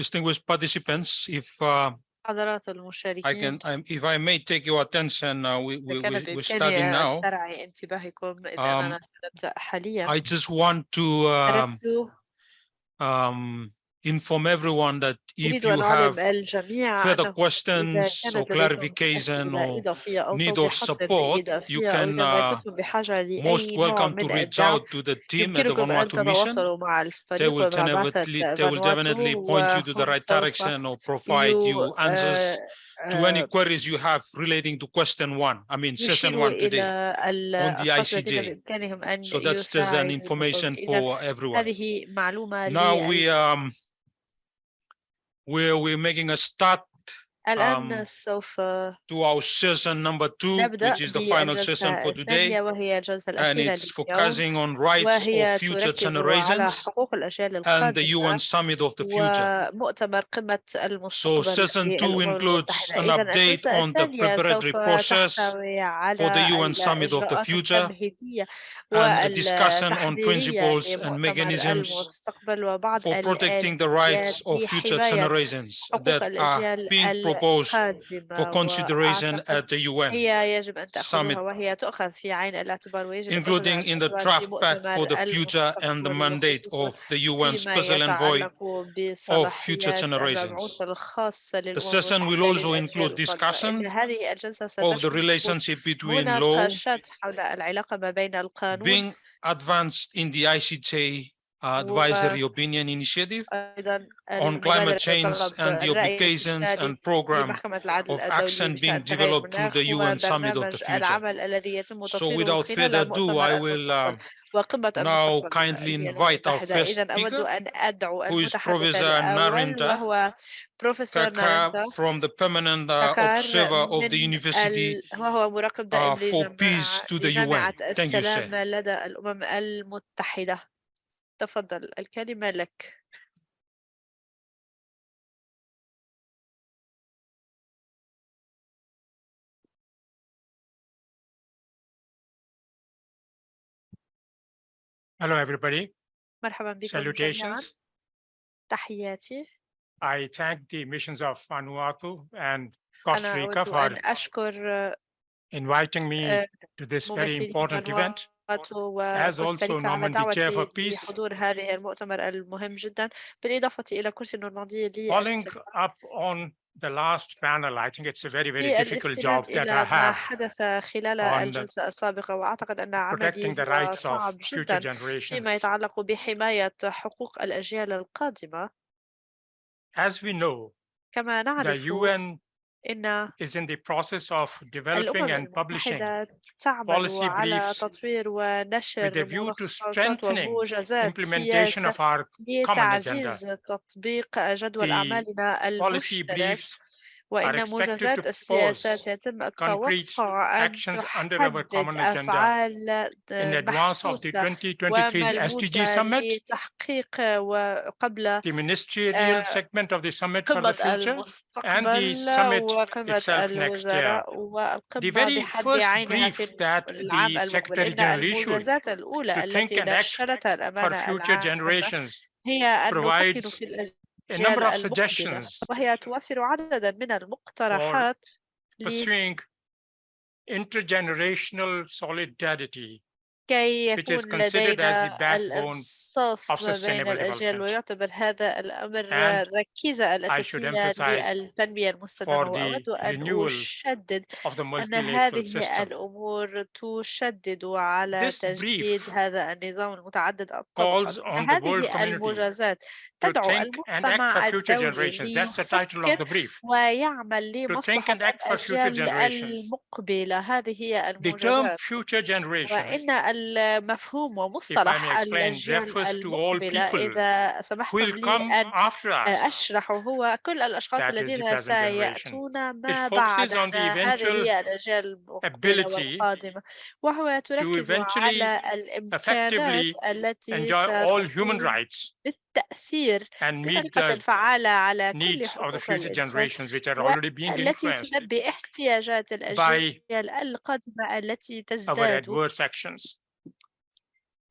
distinguished participants, حضرات المشاركين، if I may take your attention, إذا كان we're starting بإمكاني now. استرعي انتباهكم إذ أننا سنبدأ حاليا. I just want to أردت inform everyone that if أريد you أن have أعلم الجميع further أنه إذا questions or كانت لديكم clarification أسئلة or إضافية أو need of توضيحات support, you إضافية أو can إذا كنتم بحاجة most لأي نوع welcome to من reach الدعم، out to the team at the يمكنكم أن Vanuatu mission. تتواصلوا مع They الفريق will ومع بعثة definitely فانواتو، point you to the وهم right سوف direction or provide you answers to any queries you have relating to session يشيروا one today إلى on the الأشخاص الذين ICJ. بإمكانهم أن So that's just an information يساعدوكم. إذا for everyone. هذه معلومة Now لي. we're making a start الآن سوف to our session number 2, نبدأ which is the final session بالجلسة for today, الثانية وهي الجلسة and الأخيرة it's لليوم، focusing on rights of وهي future تركز على generations حقوق الأجيال and the UN القادمة Summit of the Future. ومؤتمر قمة So المستقبل session 2 للأمم includes المتحدة. an إذا update الجلسة on the الثانية preparatory سوف process تحتوي for the على UN Summit of the الإجراءات Future التمهيدية and a discussion on والتحضيرية principles and لمؤتمر mechanisms المستقبل وبعض for protecting the الآليات rights of future لحماية generations حقوق that are الأجيال being proposed for القادمة. consideration وأعتقد at the UN هي يجب أن Summit, تأخذها وهي تؤخذ في عين الاعتبار ويجب أن including تأخذها in the في draft pact for مؤتمر the future and the المستقبل، mandate خصوصا of the UN فيما Special Envoy يتعلق of future بصلاحيات المبعوث generations. الخاص The للأمم session will المتحدة also للأجيال include القادمة. إن discussion هذه الجلسة of the ستشمل relationship between law مناقشات حول العلاقة ما بين القانون being advanced in the ICJ Advisory Opinion Initiative وأيضا on climate المبادرة change لطلب and the الرأي obligations الاستشاري and program لمحكمة العدل of الدولي action being بشأن تغير developed through the المناخ UN Summit of the وبرنامج Future. العمل الذي يتم So تطويره without further خلال ado, مؤتمر I will المستقبل وقمة now المستقبل kindly للأمم invite our المتحدة. first إذا أود speaker, أن أدعو who is المتحدث Professor الأول Narendra وهو بروفيسور Kakar ناريندا from the permanent كاكار observer of the من university وهو مراقب دائم for peace to the UN. لجامعة Thank you, sir. السلام لدى الأمم المتحدة. تفضل، الكلمة لك. Hello, everybody. مرحبا بكم جميعا. Salutations. تحياتي. I thank the missions of Vanuatu and Costa أنا Rica أود for أن أشكر inviting me to this very ممثلي important event. فانواتو As also وكوستاريكا على Normandy Chair for دعوتي Peace, لحضور هذه المؤتمر المهم جدا، بالإضافة إلى كرسي النورماندي following up on the last panel, I think it's a very, very difficult job للاستناد that إلى I ما have حدث خلال on الجلسة السابقة، وأعتقد أن protecting عملي the هو rights of صعب future جدا فيما generations. يتعلق بحماية حقوق الأجيال القادمة. As we know, كما the نعرف UN إن is in the process of developing الأمم and publishing المتحدة تعمل policy على briefs تطوير with ونشر a view to ملخصات strengthening وموجزات implementation سياسة of our common agenda. لتعزيز تطبيق جدول The أعمالنا policy المشترك، briefs are وإن expected موجزات to السياسات propose يتم concrete التوقع أن actions under our تحدد common agenda أفعال in advance of the محسوسة 2023's SDG وملموسة Summit, لتحقيق وقبل the ministerial segment of the Summit for the قمة Future, and the المستقبل Summit وقمة itself next year. الوزراء The والقمة very بحد first عينها في brief that العام the المقبل. Secretary إن General issued الموجزات to الأولى think التي and act نشرتها for الأمانة future العامة generations هي أن نفكر provides في a number الأجيال of المقبلة، suggestions وهي توفر عددا من for المقترحات pursuing intergenerational solidarity, كي which is يكون considered as the لدينا backbone الإنصاف of ما بين sustainable الأجيال، development. ويعتبر هذا الأمر And الركيزة I should الأساسية emphasize للتنمية for المستدامة. the وأود أن renewal أشدد of the أن multilateral هذه system. الأمور تشدد على This تجديد brief هذا النظام المتعدد calls الطبقة. on the world هذه community الموجزات to تدعو think and act for المجتمع future الدولي generations. That's the title of ليفكر the brief. ويعمل To think لمصلحة and act for future الأجيال generations. المقبلة. هذه هي The term الموجزات. future generations, وإن المفهوم if I may ومصطلح explain, الأجيال refers to all المقبلة، people إذا who سمحتم will لي come أن after us. أشرح، هو كل الأشخاص That is the الذين present generation. سيأتون It ما focuses on the بعدنا. هذه eventual هي الأجيال المقبلة ability والقادمة، وهو to تركز eventually على الإمكانات effectively التي enjoy all human ستكون rights بالتأثير and meet بطريقة the فعالة على كل needs of the حقوق future الإنسان، generations, which are already being والتي influenced تلبي احتياجات by الأجيال القادمة التي our تزداد adverse actions.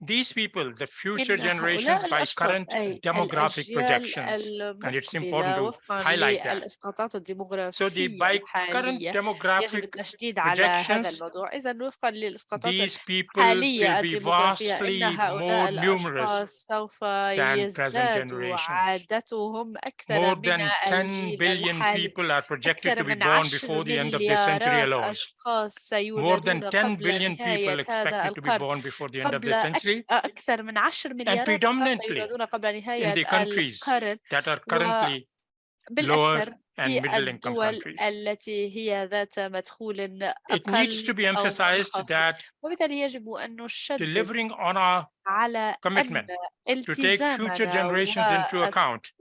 These people, the future إن generations, هؤلاء by الأشخاص current أي demographic الأجيال projections, and it's important المقبلة to وفقا highlight that. للإسقاطات So the الديموغرافية by current الحالية يجب demographic التشديد على هذا projections, الموضوع. إذا وفقا للإسقاطات these people الحالية will be الديموغرافية إن vastly هؤلاء more numerous الأشخاص سوف than present يزدادوا generations. عددهم أكثر More من than 10 الجيل billion الحالي. people are projected to أكثر be من born 10 before the end of this century مليارات alone. أشخاص More سيولدون than 10 قبل billion people نهاية هذا expected to be القرن. born before the end of قبل this century, أكثر من 10 and مليارات أشخاص predominantly سيولدون قبل in نهاية the countries القرن، that are currently lower وبالأكثر and في middle income الدول countries. التي هي ذات مدخول It needs to أقل be أو emphasized منخفض. that وبالتالي يجب أن نشدد delivering on our على commitment أن to take future التزامنا generations into account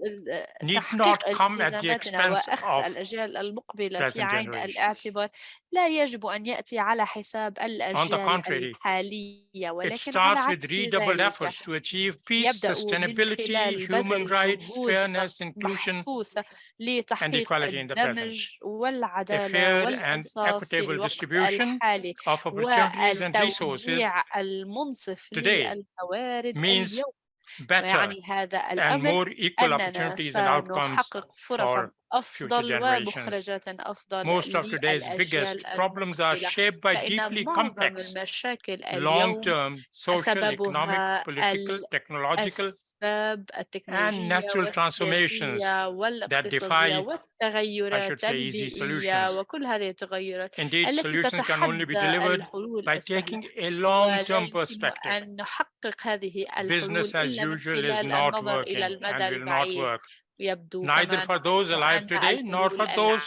need not تحقيق come at the التزاماتنا expense وأخذ of الأجيال المقبلة في present عين generations. الاعتبار لا يجب أن يأتي على حساب On the الأجيال contrary, الحالية، it ولكن على starts with عكس redoubled ذلك efforts to achieve peace, يبدأ من sustainability, خلال human بذل rights, جهود fairness, inclusion, محسوسة and لتحقيق equality in the present. الدمج A والعدالة fair and والإنصاف في equitable الوقت distribution الحالي، of opportunities and resources والتوزيع المنصف today للموارد means اليوم. better ويعني هذا and الأمر more equal أننا opportunities and outcomes سنحقق for فرصا future أفضل generations. ومخرجات أفضل Most of today's biggest للأجيال problems are المقبلة، shaped by فإن deeply معظم complex, المشاكل اليوم long-term social, سببها economic, political, technological, الأسباب and التكنولوجية natural transformations والسياسية that والاقتصادية defy, I والتغيرات should say, easy البيئية solutions. وكل هذه التغيرات Indeed, التي solutions can only be تتحدى delivered الحلول by السهلة، taking a ولا long-term يمكن perspective. أن نحقق هذه الحلول Business as إلا من usual is خلال not النظر إلى working المدى and will not البعيد. work, ويبدو neither كمان for those alive أن today nor for الحلول those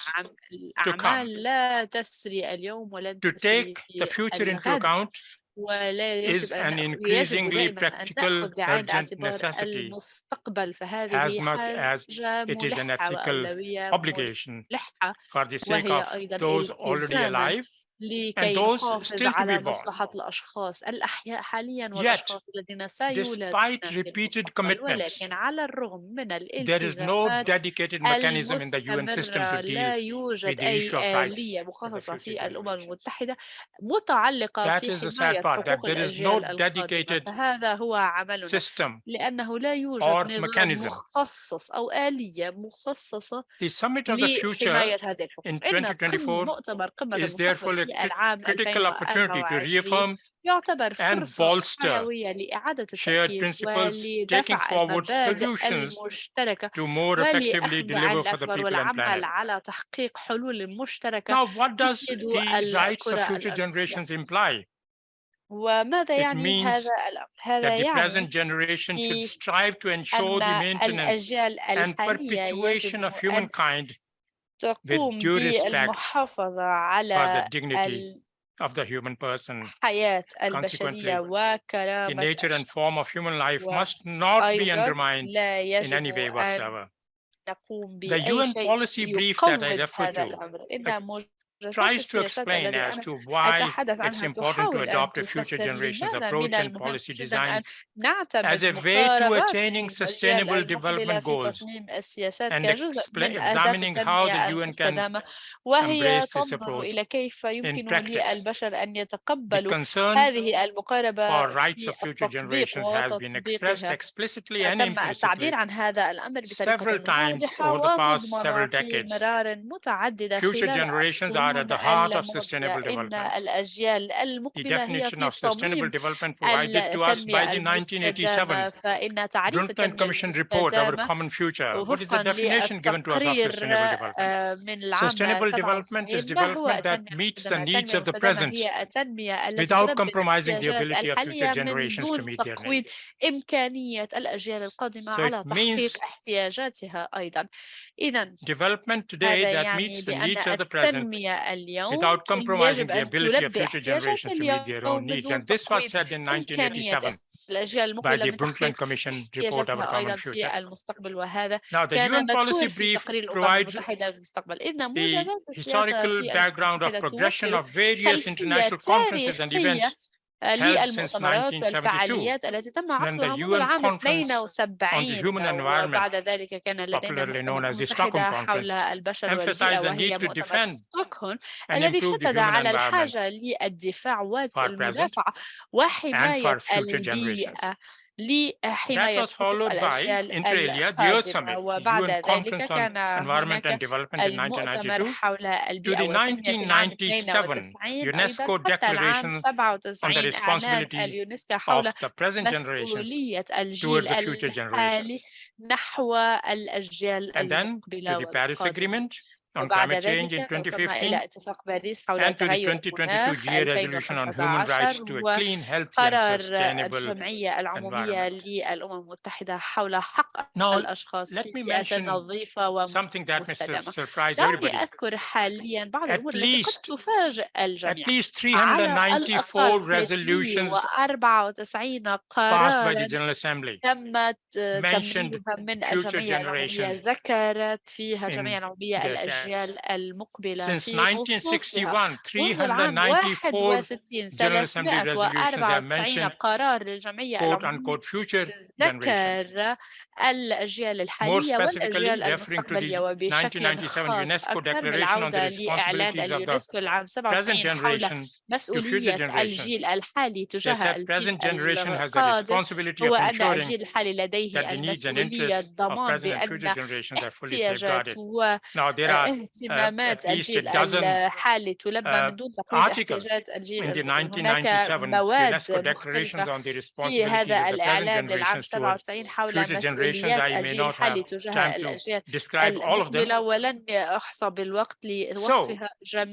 to come. الأعمال لا تسري اليوم ولن To تسري take في the future into الغد، account ولا is يجب an يجب increasingly دائما أن practical, نأخذ بعين urgent الاعتبار necessity المستقبل، as فهذه much as حاجة it is an ملحة ethical وأولوية obligation ملحة، for the sake وهي of أيضا those already التزاما alive and لكي those نحافظ still to be على born. مصلحة الأشخاص الأحياء حاليا Yet, والأشخاص الذين سيولدون despite في repeated المستقبل، commitments, ولكن على الرغم من there is no الالتزامات dedicated mechanism in the UN system to المستمرة deal لا with يوجد the issue of أي rights آلية of the مخصصة future في الأمم generations. المتحدة متعلقة That في is the sad حماية part, that حقوق there is الأجيال no القادمة، dedicated فهذا هو عملنا، system لأنه لا يوجد or نظام mechanism. مخصص أو آلية مخصصة The summit of the future لحماية هذه الحقوق. in إن 2024 مؤتمر قمة is المستقبل therefore a في العام critical opportunity to 2024 reaffirm يعتبر and فرصة bolster حيوية لإعادة shared التأكيد principles, taking ولدفع forward المبادئ solutions المشتركة to more effectively ولأخذ بعين deliver for the الاعتبار people and والعمل planet. على تحقيق حلول مشتركة Now, what does تفيد the rights of الكرة future الأرضية. generations imply? وماذا It يعني means هذا الأمر؟ هذا that the present يعني generation should strive to ensure أن the maintenance الأجيال and الحالية perpetuation يجب of أن humankind with تقوم due respect بالمحافظة for على the dignity of the human person. الحياة البشرية Consequently, the وكرامة nature and form of الشخص، human life must not be وأيضا undermined لا in يجب any way أن whatsoever. نقوم The بأي UN شيء policy brief that I يقوض refer هذا to الأمر. إن موجزات tries to السياسات explain التي as أنا to why أتحدث it's عنها important to تحاول أن adopt a future تفسر generations لماذا من approach and المهم policy جدا design أن نعتمد as a way to مقاربات attaining الأجيال sustainable المقبلة development في goals تصميم السياسات and كجزء من أهداف examining how the التنمية UN can المستدامة، وهي embrace this تنظر approach إلى كيف in يمكن practice. للبشر أن The يتقبلوا concern هذه المقاربة for rights في of future التطبيق generations has been expressed وتطبيقها. explicitly and تم التعبير implicitly عن هذا الأمر بطريقة several times واضحة over the past ومضمرة several في decades. مرار متعددة Future خلال generations are at القرون the heart of الماضية. sustainable إن development. الأجيال The المقبلة هي definition في of sustainable صميم development provided to us by التنمية the 1987 المستدامة، فإن تعريف Brundtland التنمية Commission report, Our المستدامة Common Future. What is the وفقا definition given to us of للتقرير sustainable development? من العام Sustainable development is 97 ما هو development that التنمية meets the المستدامة؟ needs التنمية of the المستدامة present هي التنمية التي without تلبي compromising the الاحتياجات ability of future الحالية من generations to دون meet their تقويض needs. إمكانية الأجيال القادمة So it على means تحقيق احتياجاتها أيضا. إذا development today هذا that يعني meets the بأن needs of the present التنمية اليوم without compromising يجب the أن ability of تلبي future احتياجات generations to meet their own اليوم needs. بدون And this was تقويض said in إمكانية 1987 الأجيال by المقبلة the من Brundtland تحقيق Commission report, Our احتياجاتها Common أيضا Future. في المستقبل، وهذا Now, the كان UN policy مذكور في brief تقرير الأمم provides المتحدة بالمستقبل. إن the موجزات السياسة historical في الأمم background of المتحدة progression توفر of various خلفية international conferences and تاريخية events للمؤتمرات 1972. والفعاليات التي تم Then the عقدها منذ UN العام Conference on the 72 Human Environment, وبعد ذلك كان لدينا popularly known المؤتمر as the Stockholm المتحدة حول Conference, البشر والبيئة emphasized the وهي need to مؤتمر defend ستوكهولم and الذي improve the شدد human على environment الحاجة للدفاع for present والمدافعة and وحماية for future generations. البيئة That لحماية was حقوق followed by الأجيال inter alia, the Earth القادمة. Summit, the وبعد UN ذلك Conference on كان Environment and هناك Development in المؤتمر 1992, حول to البيئة the والتنمية في العام 1997 92 أيضا UNESCO حتى العام Declaration on the 97 إعلان responsibility اليونسكو حول of the present generations مسؤولية towards الجيل the future الحالي generations. نحو الأجيال And then to المقبلة the Paris والقادمة. Agreement on وبعد climate change in ذلك وصلنا 2015, إلى اتفاق باريس حول and to the تغير 2022 المناخ GA resolution on human rights 2015 to a clean, healthy and وقرار sustainable الجمعية العمومية environment. للأمم المتحدة حول حق Now, الأشخاص let في me بيئة mention نظيفة something that may ومستدامة. surprise دعني everybody. أذكر حاليا بعض At الأمور التي قد least تفاجئ الجميع. على على 394 الأقل resolutions 394 passed by the قرارا General Assembly تمت mentioned تمريرها من future الجمعية العمومية generations ذكرت فيها in الجمعية العمومية their الأجيال text. المقبلة Since في نصوصها. 1961, منذ العام 394 61 General Assembly resolutions have 394 mentioned قرار للجمعية quote العمومية unquote future generations. ذكر الأجيال More الحالية specifically, والأجيال referring to المستقبلية the وبشكل 1997 خاص UNESCO أكثر Declaration on the بالعودة لإعلان responsibilities of the اليونسكو العام present 97 حول generation to future مسؤولية generations. الجيل الحالي They تجاه said الجيل present generation has the القادم responsibility هو of أن ensuring الجيل الحالي that لديه the needs and المسؤولية interests of الضمان present and future بأن generations are fully احتياجات safeguarded. Now, there are واهتمامات at least a الجيل dozen الحالي تلبى من دون تقليد articles احتياجات الجيل in the القادم. هناك 1997 مواد UNESCO declarations مختلفة on the في responsibilities هذا of the present الإعلان للعام generations towards 97 حول future generations. مسؤوليات I may الجيل not have الحالي تجاه time to الأجيال describe all of them. المقبلة ولن أحصى بالوقت So, لوصفها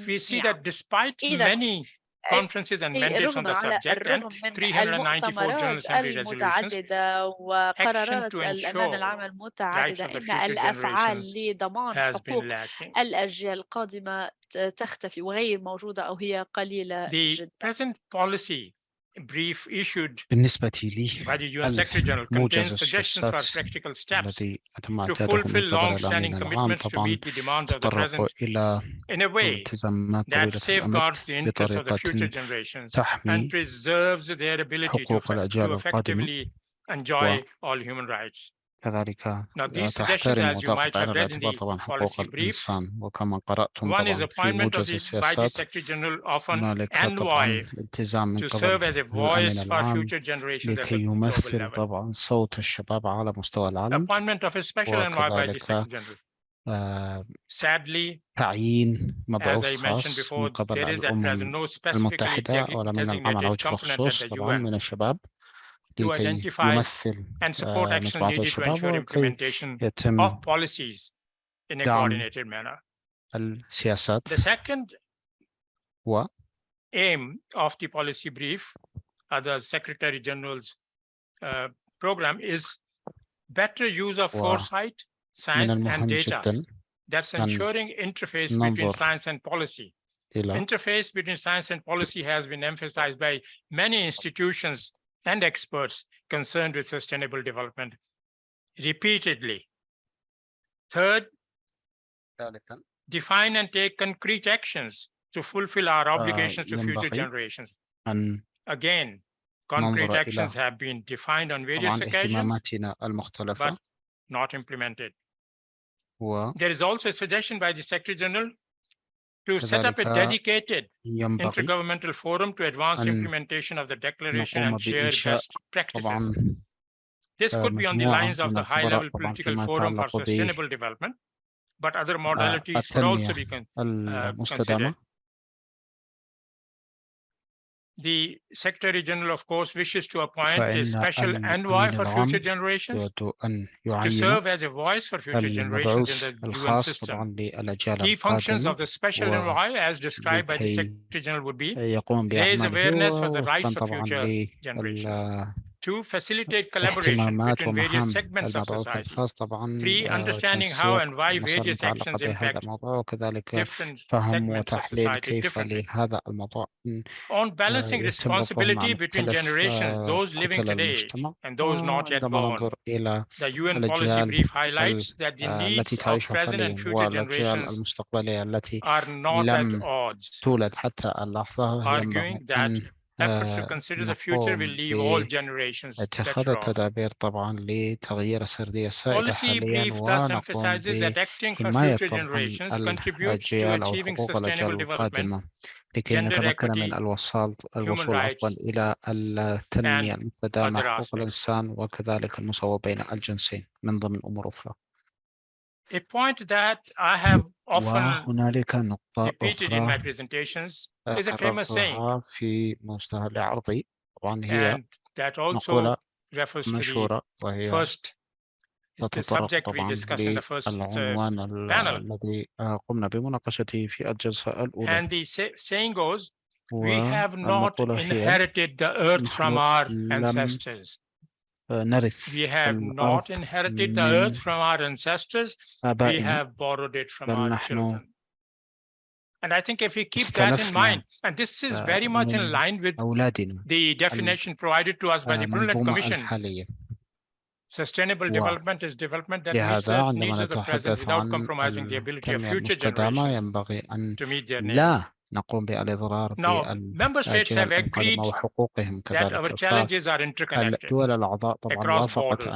we see جميعا. that despite إذا many conferences and mandates on رغم the على subject and الرغم من 394 General المؤتمرات Assembly resolutions, المتعددة action وقرارات to الأمانة ensure العامة rights المتعددة of the إن future الأفعال generations لضمان has been حقوق lacking. الأجيال القادمة تختفي وغير موجودة أو هي قليلة The جدا. present policy brief issued بالنسبة لي by the UN Secretary General موجز contains suggestions for السياسات practical steps الذي تم to إعداده من fulfill قبل long-standing الأمين العام commitments to طبعا meet the demands of the تطرق present إلى in a way التزامات that طويلة الأمد safeguards the interests of the future بطريقة generations and تحمي preserves their ability to حقوق الأجيال القادمة effectively enjoy all human rights. كذلك Now, these suggestions, تحترم as you might وتأخذ have على read in الاعتبار the طبعا حقوق policy brief, الإنسان وكما قرأتم one is طبعا في appointment موجز by the السياسات Secretary General of an هنالك طبعا envoy التزام من to قبل serve as a الأمين voice for العام future generations at لكي the global يمثل level. طبعا صوت الشباب على مستوى العالم Appointment of a special envoy by the وكذلك Secretary General. Sadly, تعيين as مبعوث I mentioned خاص before, من قبل there is at present الأمم no specifically المتحدة والأمين العام على designated وجه component at الخصوص the طبعا UN من الشباب to لكي identify يمثل and support actions مجموعة needed to الشباب ensure وكي implementation يتم of policies in a دعم coordinated manner. السياسات The second و aim of the policy brief, the Secretary General's program, is better use of foresight, من science, and المهم data. جدا That's أن ensuring interface between ننظر science and policy. إلى Interface between science and policy has been emphasized by many institutions and experts concerned with sustainable development repeatedly. Third, ذلك define and take concrete actions to fulfill our obligations to future ينبغي generations. أن Again, concrete ننظر actions إلى have been defined on various طبعا occasions, اهتماماتنا المختلفة but not implemented. و There is also a suggestion by the Secretary General to set up a كذلك dedicated ينبغي intergovernmental forum to advance أن implementation of the declaration نقوم and share بإنشاء best practices. طبعا This could be on the مجموعة lines of من the high-level الخبراء طبعا political فيما forum for يتعلق sustainable development, but other modalities could also be بالتنمية considered. المستدامة. The Secretary General, of course, wishes to appoint a فإن special envoy for الأمين future العام generations يود أن to يعين serve as a voice for future generations in المبعوث the UN الخاص system. طبعا للأجيال Key functions القادمة of the special envoy, as described by the لكي Secretary General, would be يقوم raise بأعماله awareness for the ووفقا rights of طبعا future generations. 2, facilitate collaboration الاهتمامات between various ومهام segments of المبعوث society. الخاص طبعا 3, understanding how تنسيق and why المسائل various المتعلقة actions بهذا impact الموضوع وكذلك different فهم segments of وتحليل society كيف differently. لهذا الموضوع On balancing يتم القول مع responsibility between مختلف generations, those living كتل today المجتمع and those not yet وعندما born. ننظر إلى The UN policy الأجيال brief highlights that the التي needs of تعيش present حاليا and future والأجيال generations المستقبلية التي are not at لم odds, تولد حتى اللحظة arguing ينبغي that أن efforts to consider the future will نقوم leave all generations باتخاذ better off. التدابير طبعا لتغيير السردية السائدة Policy حاليا brief thus ونقوم emphasizes that acting for بحماية future طبعا generations contributes to الأجيال أو achieving حقوق الأجيال sustainable development, القادمة لكي gender نتمكن من equity, الوصول human عفوا rights, إلى التنمية and المستدامة other حقوق aspects. الإنسان وكذلك المساواة بين الجنسين من ضمن أمور أخرى. A point that I have often وهنالك نقطة repeated in my أخرى presentations is a famous saying, كررتها في مستهل عرضي، طبعا هي and that also مقولة refers to the مشهورة وهي first, is the تتطرق subject we طبعا discussed in the first للعنوان panel. الذي قمنا بمناقشته في الجلسة الأولى. And the saying goes, we have not والمقولة هي inherited the earth from نحن our لم ancestors. نرث We have not الأرض inherited the من earth from our ancestors. We آبائنا have borrowed it from بل our نحن children. And I think if we keep that in استلفنا mind, and this is very much in من line with أولادنا the definition provided to us by the Brundtland المنظومة Commission, الحالية. sustainable development is development that meets لهذا the عندما needs of the present نتحدث without عن compromising the ability of التنمية future المستدامة generations ينبغي أن to meet their needs. لا نقوم بالإضرار Now, member states have بالأجيال agreed القادمة وحقوقهم that our كذلك. challenges are interconnected الدول الأعضاء طبعا across وافقت borders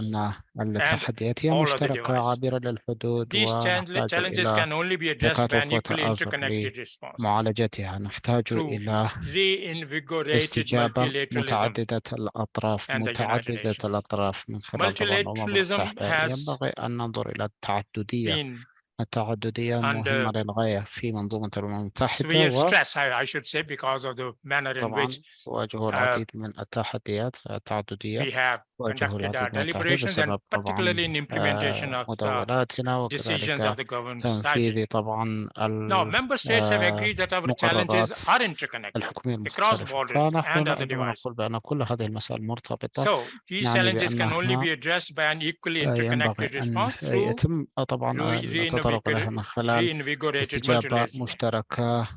أن التحديات هي all of the مشتركة devices. عابرة للحدود These ونحتاج challenges إلى can only be addressed by an تكاتف equally وتآزر interconnected response لمعالجتها. نحتاج through إلى reinvigorated استجابة multilateralism متعددة الأطراف and the United Nations. الأطراف من خلال طبعا الأمم Multilateralism المتحدة. has ينبغي أن ننظر إلى التعددية. been التعددية مهمة under للغاية في منظومة الأمم المتحدة، severe stress, I should say, because of the manner in وطبعا which تواجه العديد من التحديات التعددية. we have تواجه conducted our العديد من التحديات deliberations, and بسبب particularly in طبعا implementation of the مداولاتنا decisions of وكذلك the government تنفيذ strategy. طبعا Now, member states have agreed that our challenges مقررات are interconnected الحكومية across المختلفة. borders فنحن and other عندما devices. نقول بأن كل هذه المسائل مرتبطة So these يعني challenges can only بأنها be addressed by an equally ينبغي interconnected أن response through يتم طبعا التطرق لها من خلال reinvigorated استجابة multilateralism. مشتركة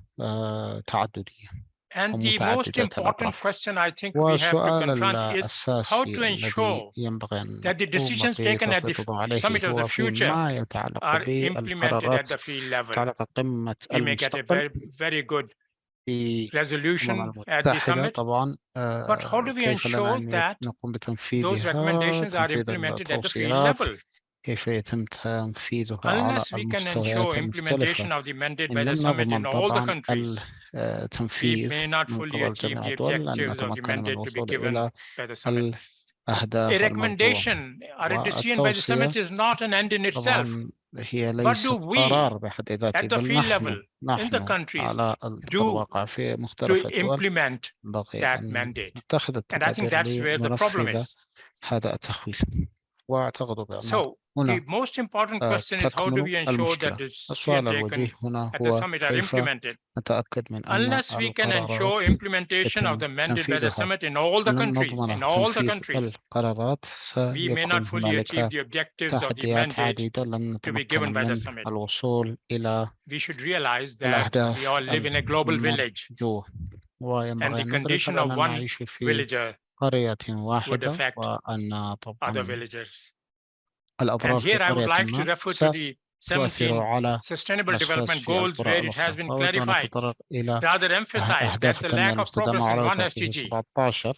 تعددية And the most ومتعددة important الأطراف. question I think we have to والسؤال confront is how الأساسي to الذي ensure ينبغي أن that the نقوم decisions taken at the بتسليط الضوء عليه Summit of the هو Future فيما يتعلق are implemented بالقرارات at the field level. متعلقة قمة We may get a المستقبل very good في resolution الأمم at the المتحدة summit, طبعا. but how do we كيف لنا ensure أن that نقوم those بتنفيذها، recommendations are تنفيذ implemented at the field التوصيات، level? كيف يتم تنفيذها على Unless we can ensure المستويات implementation المختلفة. of the mandate by إن the لم summit in نضمن all the طبعا countries, we التنفيذ may not من fully قبل achieve جميع the الدول لن objectives of the نتمكن من mandate to be الوصول given إلى by the summit. الأهداف A الموضوعة. recommendation or a decision by the والتوصية summit is not an end in itself. طبعا هي But ليست do we قرار بحد ذاته، at the بل field level in the نحن countries على أرض do الواقع في مختلف to الدول implement ينبغي that أن mandate? نتخذ And I think التدابير that's where the problem لننفذ is. هذا التخويل. وأعتقد بأن So the هنا most important question is how do تكمن we ensure المشكلة. that decisions السؤال taken الوجيه هنا at the هو summit are كيف implemented. نتأكد من أن Unless we can ensure القرارات implementation of the يتم mandate by the تنفيذها. summit in all the لن countries, نضمن in all the تنفيذ countries, القرارات we may not سيكون fully achieve هنالك the objectives of the تحديات mandate عديدة لن to be نتمكن given by the من summit. الوصول إلى We should realize that الأهداف we all live in a global village, المرجوة. and وينبغي the أن ندرك condition of بأننا one نعيش في villager قرية would واحدة affect وأن other طبعا villagers. الأضرار And في here I would قرية like to ما refer to the ستؤثر 17 على Sustainable الأشخاص Development في Goals القرى where it has الأخرى. been أود أن clarified, أتطرق إلى rather emphasize that أهداف the التنمية lack of progress المستدامة in على one وفاته SDG 17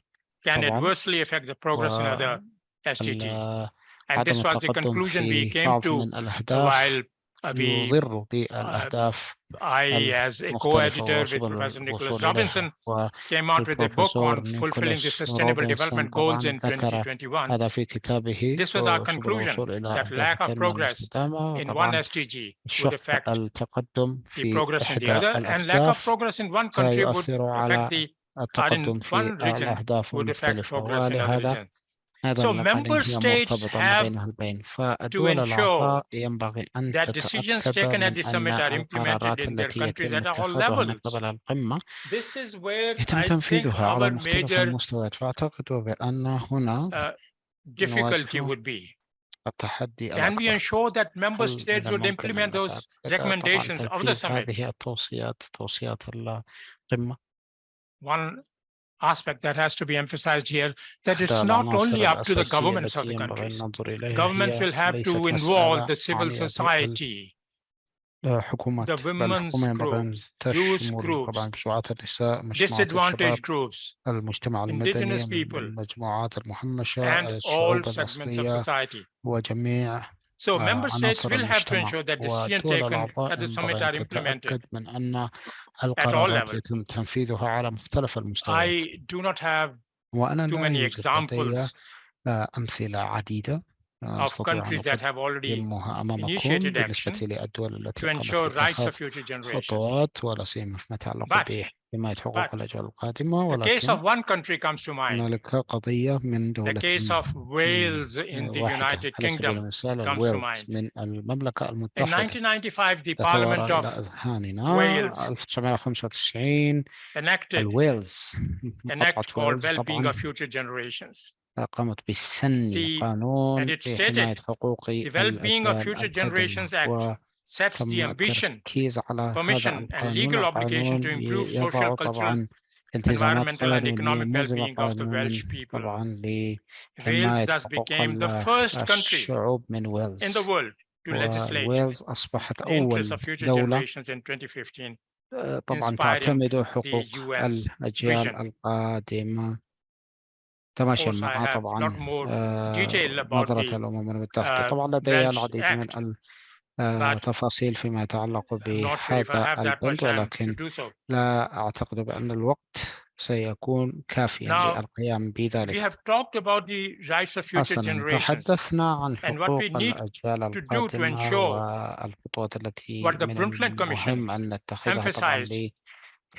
can طبعا adversely affect the progress in other SDGs. And عدم this was the التقدم conclusion we في came بعض to من الأهداف while يضر بالأهداف I, as a المختلفة co-editor with ووصول Professor Nicholas الوصول Robinson, إليها. came out with a book والبروفيسور on fulfilling the نيكولاس Sustainable روبنسون Development Goals طبعا in ذكر 2021. هذا في كتابه This was our سبل conclusion, الوصول إلى that أهداف lack of التنمية progress المستدامة. in one طبعا SDG would شق affect التقدم the في progress in the إحدى other, and lack of الأهداف progress in one country would سيؤثر affect على the, or in التقدم في one region الأهداف would affect المختلفة. progress in other ولهذا regions. هذا So النقلين member هي states مرتبطة ما have بينها البين. to فالدول ensure الأعضاء ينبغي أن that decisions تتأكد taken at من the أن summit are implemented القرارات in their التي countries يتم at all اتخاذها من levels. قبل القمة This is where يتم I think تنفيذها على our مختلف major المستويات. فأعتقد بأن هنا difficulty نواجه would be. التحدي Can we الأكبر. ensure that member هل states من would الممكن أن implement those نتأكد طبعا recommendations of the تنفيذ summit? هذه توصيات القمة؟ One aspect that has to be emphasized here, that it's إحدى not العناصر only up to the الأساسية governments of التي the ينبغي countries. أن ننظر إليها Governments هي will have ليست to مسألة involve the civil عالية society. حكومات the بل women's الحكومة ينبغي أن groups, youth تشمل groups, طبعا مجموعات النساء، مجموعات الشباب، disadvantaged groups, المجتمع المدني، indigenous people, المجموعات المهمشة، and all الشعوب segments of الأصلية society. وجميع So member states عناصر will have to المجتمع. ensure that decisions والدول taken الأعضاء at the summit ينبغي are أن implemented تتأكد من أن at all القرارات levels. يتم تنفيذها على مختلف المستويات. I do not have وأنا too لا many يوجد لدي examples أمثلة عديدة of أستطيع أن countries that have already أقدمها أمامكم initiated بالنسبة action للدول to التي قامت ensure rights of باتخاذ future generations. خطوات ولا سيما فيما يتعلق بحماية حقوق الأجيال القادمة. The case ولكن of one country comes to mind, هنالك قضية من the دولة case of Wales in the واحدة United على سبيل Kingdom المثال comes to الويلز mind. من المملكة In المتحدة 1995, the تتوارى Parliament إلى of أذهاننا. Wales 1995 enacted الويلز an قطعة act called ويلز Well-being طبعا of Future Generations. قامت بسن and قانون it بحماية stated حقوق the Well-being of الأجيال Future القادمة، Generations Act sets the وتم ambition, التركيز على هذا permission, and القانون. legal obligation to القانون improve social, يضع cultural, طبعا التزامات environmental, and economic قانونية موجبة well-being of the قانونا Welsh people. طبعا Wales لحماية thus حقوق became the first country الشعوب من in the ويلز. world to legislate وويلز أصبحت the interests أول of future دولة generations in 2015, طبعا inspiring تعتمد the حقوق UN's الأجيال vision. القادمة Of تماشيا course, I مع have طبعا not more detail about نظرة the الأمم المتحدة. طبعا لدي Welsh العديد Act, من but التفاصيل فيما يتعلق I'm not sure if I بهذا have that much البند، time to ولكن do so. لا أعتقد بأن الوقت سيكون كافيا Now, للقيام we بذلك. have talked about the rights of future حسنا، generations تحدثنا عن and what we حقوق need الأجيال to do to القادمة ensure والخطوات التي what the من Brundtland Commission المهم أن نتخذها طبعا emphasized.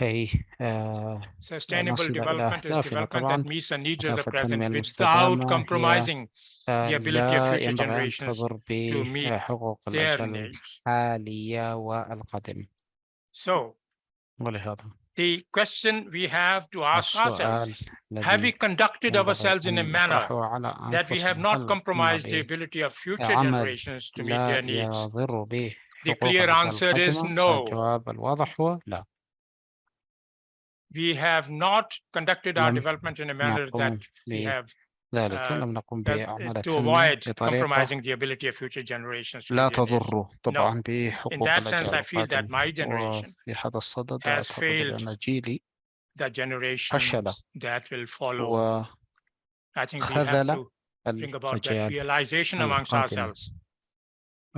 لكي Sustainable نصل إلى development is أهدافنا. development طبعا that meets the needs of the أهداف present التنمية without المستدامة هي compromising the ability of لا future ينبغي أن generations تضر to meet بحقوق their الأجيال needs. الحالية والقادمة. So, ولهذا the question we have to ask السؤال ourselves, have we الذي conducted ينبغي ourselves in a أن manner نطرحه على that we have أنفسنا، not هل compromised the قمنا ability of future بعمل generations to meet لا their needs? يضر به The حقوق clear الأجيال answer is القادمة؟ no. الجواب الواضح هو لا. We have not conducted our لم development in a manner that نقوم we have بذلك، لم نقم بأعمال to التنمية avoid بطريقة compromising the ability of future generations to لا meet their needs. تضر No. طبعا In بحقوق that sense, الأجيال I feel that my القادمة. generation وفي هذا الصدد has أعتقد failed أن جيلي the generations فشل that will follow. I think we have وخذل to bring about that الأجيال realization amongst القادمة. ourselves.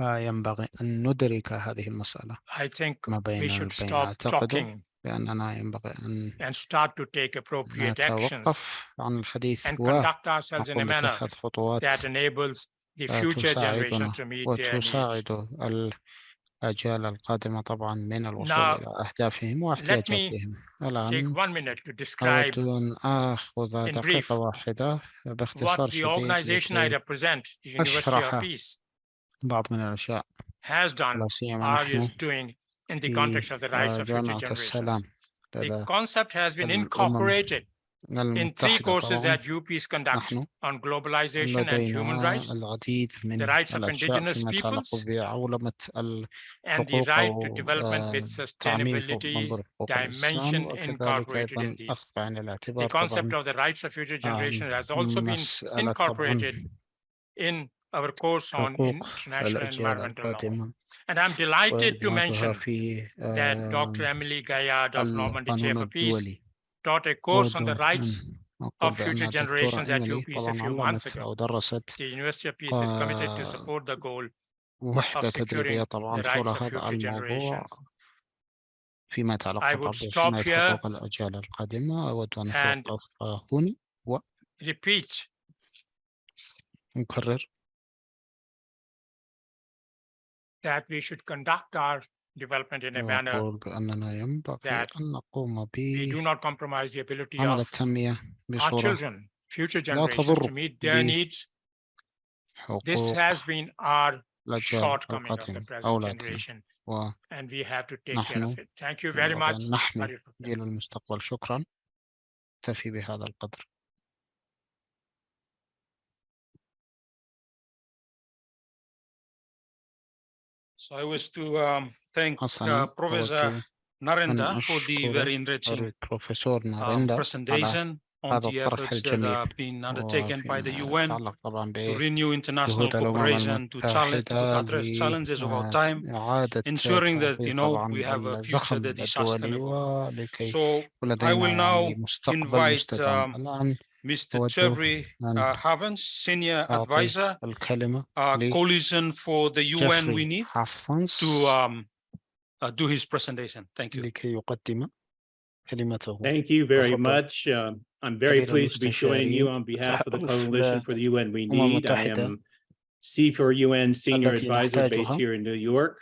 ينبغي أن ندرك هذه المسألة I think ما we بين should البين. stop أعتقد talking بأننا ينبغي أن and start to take appropriate actions نتوقف عن الحديث and conduct ourselves in a ونقوم manner باتخاذ خطوات that enables the future تساعدنا generations to meet their needs. وتساعد الأجيال القادمة طبعا من الوصول Now, إلى أهدافهم let me واحتياجاتهم. take الآن 1 minute to أود describe أن أخذ in brief دقيقة واحدة باختصار what the شديد organization I لكي represent, the University of أشرح Peace, بعض من الأشياء has done لا سيما or is نحن doing in the في context of the rights of future جامعة السلام generations. The لدى concept has been الأمم incorporated in 3 المتحدة. courses طبعا that UPeace conducts نحن on globalization and human لدينا rights, العديد the من rights of الأشياء indigenous فيما يتعلق peoples, بعولمة and the الحقوق right to أو development with تعميم sustainability منظور حقوق الإنسان، dimension وكذلك incorporated أيضا in these. أخذ بعين The الاعتبار concept طبعا of the rights of future generations has also been مسألة incorporated طبعا in our course on حقوق international الأجيال environmental law. القادمة And I'm delighted to وإدماجها mention في that Dr. Emily Gaillard of Normandy Chair القانون for Peace الدولي. taught a course on the أود rights أن أقول of بأن future الدكتورة generations at إيميلي UPeace a طبعا few months علمت ago. أو درست The University of Peace is committed to support the goal وحدة of تدريبية securing طبعا the حول rights of هذا future الموضوع generations. فيما يتعلق I طبعا would بحماية stop here حقوق الأجيال القادمة. أود أن and أتوقف هنا repeat ونكرر that we should conduct our development in a manner وأقول بأننا ينبغي that أن نقوم we do not compromise the ability بعمل of التنمية our بصورة children, future لا generations, تضر to meet their needs. This بحقوق has been our الأجيال shortcoming of the القادمة present أولادنا، generation, ونحن and we have to take care of it. Thank you very ينبغي much. أن نحمي جيل المستقبل. شكرا. أكتفي بهذا القدر. So I wish to thank حسنا، Professor أود Narendra أن for the very أشكر enriching البروفيسور ناريندا على presentation. on هذا the الطرح efforts that الجميل are being undertaken by the وفيما UN يتعلق طبعا to renew international بجهود الأمم cooperation to address challenges of our time, لإعادة ensuring that تعزيز we طبعا have a future الزخم that is الدولي sustainable. ولكي So I ولدينا will now يعني مستقبل invite مستدام. الآن Mr. أود Jeffrey أن Havens, Senior أعطي Advisor, الكلمة Coalition for the UN we لجيفري need, حافنز to do his presentation. Thank you. لكي يقدم كلمته. Thank you very تفضل. much. I'm very كبير pleased to be joining you on behalf of the Coalition for the UN We Need. I am C4UN Senior التي Advisor based نحتاجها. here in New York.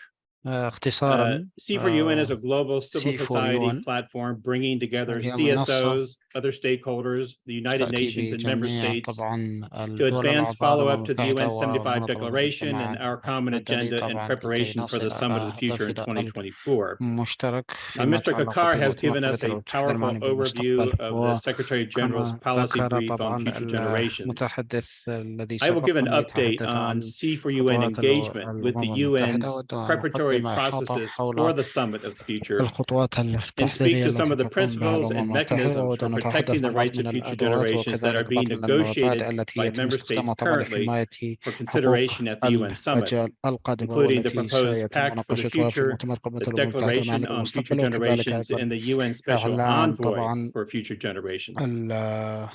اختصارا C4UN is a global civil C4UN society platform bringing together هي منصة CSOs, other stakeholders, the United تأتي Nations and member بجميع states طبعا to الدول advance الأعضاء follow-up to the المتحدة UN 75 ومنظمة Declaration المجتمع and our common المدني agenda in طبعا preparation لكي for the نصل Summit of إلى the Future in هدفنا 2024. المشترك Now, فيما Mr. يتعلق Kakar has بمؤتمر given us a المتحدة powerful المعني overview بالمستقبل of the Secretary General's وكما policy ذكر brief on طبعا future generations. المتحدث الذي I will give an سبقني update تحدث on عن C4UN خطوات engagement with the الأمم المتحدة UN's وأود أن preparatory أقدم إحاطة processes حول for the Summit of the Future الخطوات and speak التحضيرية to some التي of the تقوم بها principles الأمم and المتحدة mechanisms وأود for أن protecting أتحدث the عن بعض rights of من future الأدوات generations that are وكذلك being بعض من المبادئ negotiated التي by يتم member states استخدامها طبعا currently لحماية for حقوق consideration at the UN Summit, الأجيال القادمة including the والتي proposed سيتم pact for the مناقشتها في future, مؤتمر قمة the الأمم المتحدة المعني Declaration on Future بالمستقبل وكذلك Generations, أيضا and the UN Special إعلان Envoy طبعا for Future Generations. ال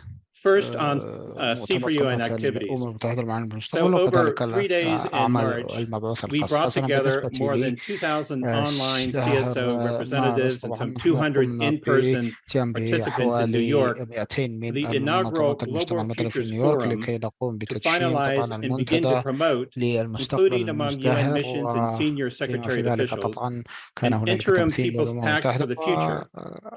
First on مؤتمر C4UN قمة activities. الأمم المتحدة المعني So بالمستقبل over وكذلك 3 days in أعمال March, المبعوث we الخاص. brought حسنا together بالنسبة more لي than 2,000 online شهر CSO مارس representatives and طبعا some نحن 200 قمنا in-person باتيان participants in New بحوالي York 200 to من the المنظمات inaugural المجتمع Global المدني في Futures نيويورك Forum لكي نقوم to بتدشين finalize طبعا and begin to المنتدى promote, للمستقبل including among UN المزدهر missions and senior وبما secretary في ذلك officials, طبعا كان an هنالك interim تمثيل People's للأمم Pact for المتحدة the future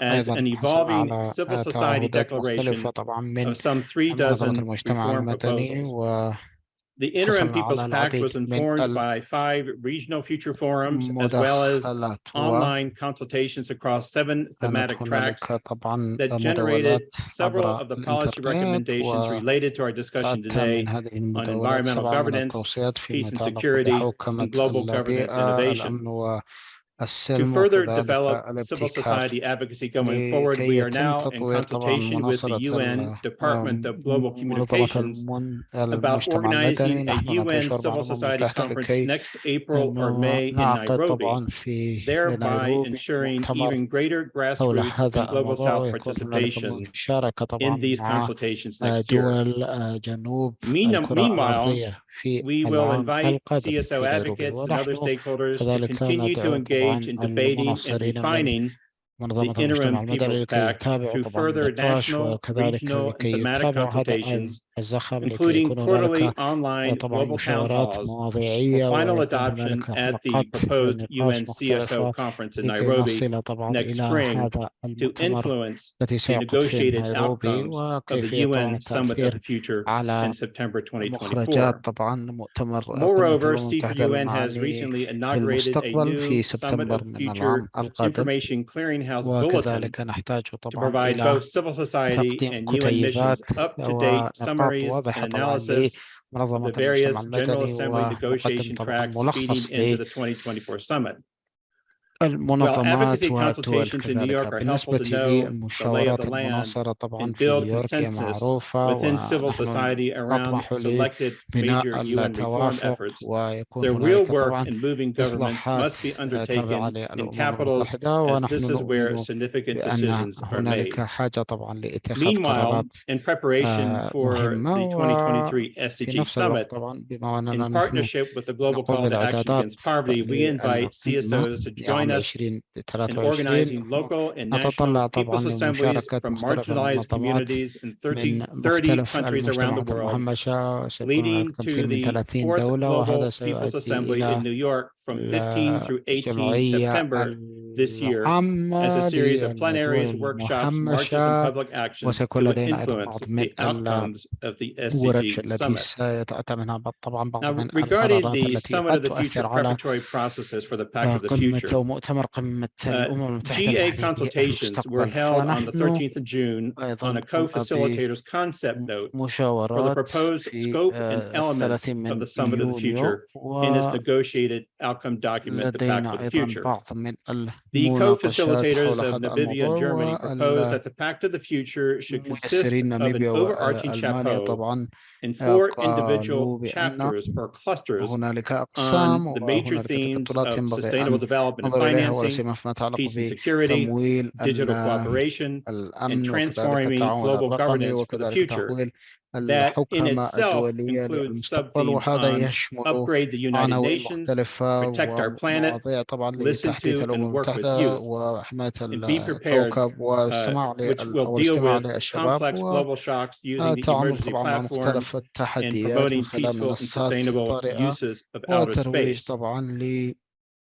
as وأيضا an حصلنا evolving على civil society تعهدات declaration مختلفة طبعا من of some 3 منظمة dozen المجتمع reform المدني proposals. The interim وحصلنا People's على Pact العديد was من informed by 5 regional future forums as well as المداخلات online consultations across 7 thematic كانت tracks هنالك طبعا that generated مداولات several عبر of the policy الإنترنت recommendations related to our discussion وكأتى من today هذه on المداولات environmental 7 من governance, التوصيات فيما peace and يتعلق security, بحوكمة and global governance البيئة innovation. الأمن To والسلم further وكذلك develop civil الابتكار society advocacy going forward, لكي we are يتم now in تطوير طبعا consultation with the UN Department of Global منظمة Communications about المجتمع المدني. organizing a نحن UN نتشاور مع civil الأمم society المتحدة conference لكي next April or May in نعقد Nairobi, طبعا في thereby نيروبي ensuring مؤتمر even greater حول grassroots هذا and global الموضوع South ويكون هنالك participation مشاركة in طبعا these مع consultations next year. دول جنوب الكرة Meanwhile, الأرضية في we will العام invite القادم CSO في نيروبي. advocates and other ونحن stakeholders to كذلك continue to ندعو engage طبعا in debating and المناصرين من refining the منظمة المجتمع interim المدني People's لكي Pact يتابعوا through طبعا further النقاش national, وكذلك regional, and لكي thematic يتابعوا هذا consultations, الزخم لكي including يكون quarterly هنالك online طبعا global town مشاورات halls for مواضيعية final ويكون adoption هنالك at the حلقات proposed نقاش UN CSO مختلفة conference in لكي Nairobi نصل طبعا next إلى spring هذا to المؤتمر influence الذي the سيعقد في negotiated نيروبي outcomes of the وكيفية طبعا UN Summit of التأثير the Future in على September 2024. مخرجات طبعا مؤتمر قمة Moreover, الأمم المتحدة C4UN has المعني recently inaugurated a للمستقبل في new Summit سبتمبر of من العام Future القادم. Information Clearinghouse Bulletin وكذلك نحتاج to طبعا provide إلى both civil society تقديم and UN كتيبات missions up-to-date ونقاط summaries واضحة and طبعا analysis of لمنظمة the المجتمع various General المدني Assembly ونقدم negotiation طبعا tracks feeding ملخص into the 2024 summit. While للمنظمات advocacy والدول consultations in New York كذلك. are helpful بالنسبة to know the lay of للمشاورات the land المناصرة طبعا and في build نيويورك هي consensus معروفة within civil ونحن society around نطمح selected لبناء major UN reform التوافق efforts. ويكون The real هنالك work طبعا in moving governments إصلاحات must be تابعة undertaken in للأمم capitals, المتحدة as ونحن this is where نؤمن significant بأن decisions are هنالك made. حاجة طبعا لاتخاذ Meanwhile, قرارات in preparation for مهمة the 2023 وفي SDG نفس الوقت Summit, طبعا بما in أننا نحن partnership with the Global نقوم Call to Action بالإعدادات Against Poverty, we invite للقمة CSOs to join لعام us in 2023 organizing local and نتطلع national طبعا people's assemblies لمشاركة from مختلف marginalized المنظمات communities in من 30 مختلف countries around the المجتمعات world, المهمشة. سيكون هناك leading تمثيل to من the 30 4th دولة وهذا Global People's سيؤدي Assembly in إلى New York from 15 through 18 الجمعية September this year as العامة a series of plenaries, للدول workshops, marches, and المهمشة. public actions وسيكون to لدينا أيضا influence بعض من the outcomes of the الورش SDG التي Summit. سيتأتى منها طبعا بعض Now, من regarding القرارات the التي Summit قد of the Future تؤثر على preparatory processes for the Pact of the قمة Future, أو مؤتمر قمة الأمم المتحدة GA المعني consultations were بالمستقبل. held on the فنحن 13th of June on أيضا a co-facilitator's concept note for the بمشاورات proposed في scope and elements 30 of من the Summit of the يونيو Future in its negotiated outcome document, the Pact for ولدينا the أيضا Future. بعض من The مناقشات co-facilitators حول of هذا Namibia and Germany الموضوع propose that the Pact of the Future should consist ميسرين of an ناميبيا overarching وألمانيا chapeau طبعا and 4 قالوا individual بأن chapters or clusters هنالك on أقسام the major وهنالك themes تكتلات of ينبغي sustainable أن development and ننظر إليها ولا financing, سيما فيما يتعلق peace and security, بتمويل digital cooperation, and الأمن وكذلك transforming التعاون global الرقمي governance for the وكذلك future. تحويل That in الحكمة itself الدولية includes للمستقبل، subthemes وهذا on يشمل upgrade the United عناوين Nations, مختلفة protect our planet, ومواضيع طبعا listen لتحديث to الأمم and work with المتحدة youth, وحماية and be prepared, الكوكب والسماع which will أو deal الاستماع with للشباب complex global shocks using the والتعامل emergency طبعا مع platforms مختلف and التحديات من promoting خلال peaceful and منصات sustainable طارئة uses of outer وترويج space. طبعا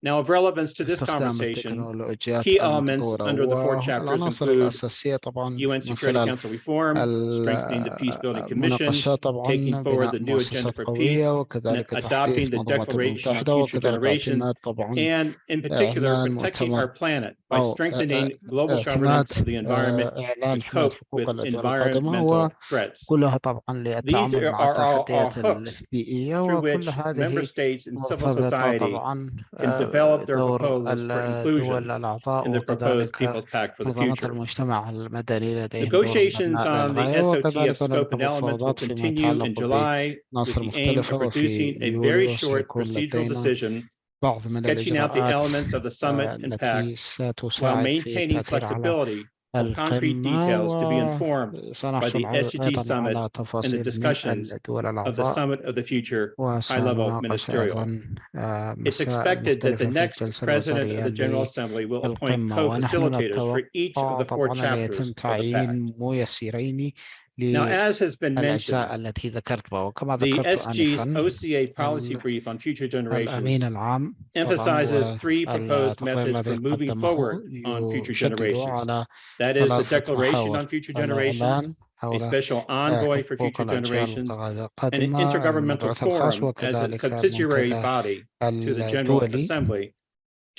Now, of relevance to this لاستخدام conversation, التكنولوجيات key elements المتطورة، under the 4 chapters والعناصر include الأساسية طبعا UN من Security خلال Council reform, strengthening the Peace Building Commission, المناقشات طبعا taking forward بناء the new agenda مؤسسات for peace, قوية and وكذلك adopting تحديث the منظمة Declaration on المتحدة Future وكذلك Generations, اعتماد طبعا and in particular, إعلان protecting مؤتمر our planet by أو strengthening global اعتماد governance of the environment to إعلان حماية cope حقوق with الأجيال القادمة، environmental threats. وكلها طبعا These للتعامل مع are التحديات hooks البيئية، through وكل which member هذه states and civil مرتبطة society طبعا can develop their دور proposals for الدول inclusion الأعضاء in the proposed وكذلك People's Pact for the منظمة future. المجتمع المدني لديهم دور Negotiations بناء on the للغاية، SOTF وكذلك scope هنالك and elements will مفاوضات فيما continue in يتعلق July with بعناصر the aim مختلفة، of وفي producing a very يوليو short سيكون procedural لدينا decision بعض من sketching out the الإجراءات elements of the summit and التي pact while ستساعد في maintaining التأثير على flexibility for concrete القمة، details to be informed by وسنحصل the SDG أيضا summit على and the تفاصيل من discussions الدول of the الأعضاء، summit of the future high-level وسنناقش ministerial. أيضا It's مسائل expected that the مختلفة في next الجلسة president of الوزارية the General Assembly will appoint للقمة، ونحن co-facilitators for each of نتوقع the 4 طبعا أن يتم chapters of the pact. تعيين ميسرين Now, as has been mentioned, للأجزاء التي ذكرتها، وكما the ذكرت SG's آنفا OCA policy brief on future الأمين generations العام emphasizes 3 proposed التقرير methods for الذي moving قدمه forward on future يشدد generations. على That is the ثلاثة Declaration محاور: on Future Generations, الإعلان a حول special envoy for حقوق future الأجيال generations, and an القادمة، intergovernmental المبعوث الخاص، forum as a وكذلك subsidiary المنتدى body to the General الدولي Assembly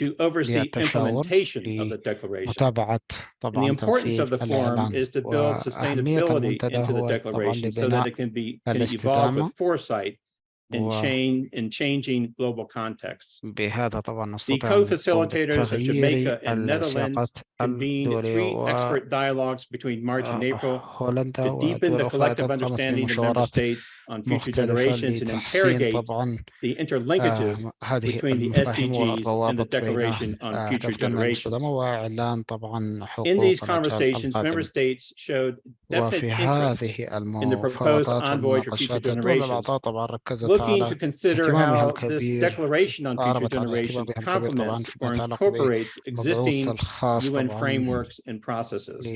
to oversee للتشاور implementation of the declaration. لمتابعة And the طبعا importance of تنفيذ the forum الإعلان. is to build وأهمية sustainability المنتدى into the هو طبعا declaration so that لبناء it can evolve with الاستدامة، foresight in changing global contexts. بهذا طبعا The نستطيع أن نقوم co-facilitators of بتغيير Jamaica and Netherlands السياقات convened الدولية 3 expert dialogues between March and April هولندا to deepen ودول the أخرى collective أيضا قامت understanding of member بمشاورات states on future مختلفة generations and لتحسين interrogate طبعا the interlinkages هذه between the المفاهيم SDGs and the والروابط بين Declaration on Future أهداف التنمية Generations. المستدامة وإعلان طبعا In these حقوق الأجيال conversations, member القادمة. states showed definite وفي interest هذه in the proposed المفاوضات envoy for future والمناقشات الدول generations, الأعضاء طبعا ركزت looking to على consider اهتمامها how this الكبير declaration on future وأعربت عن generations اهتمامها الكبير طبعا complements فيما or يتعلق incorporates بالمبعوث existing الخاص UN طبعا frameworks and processes,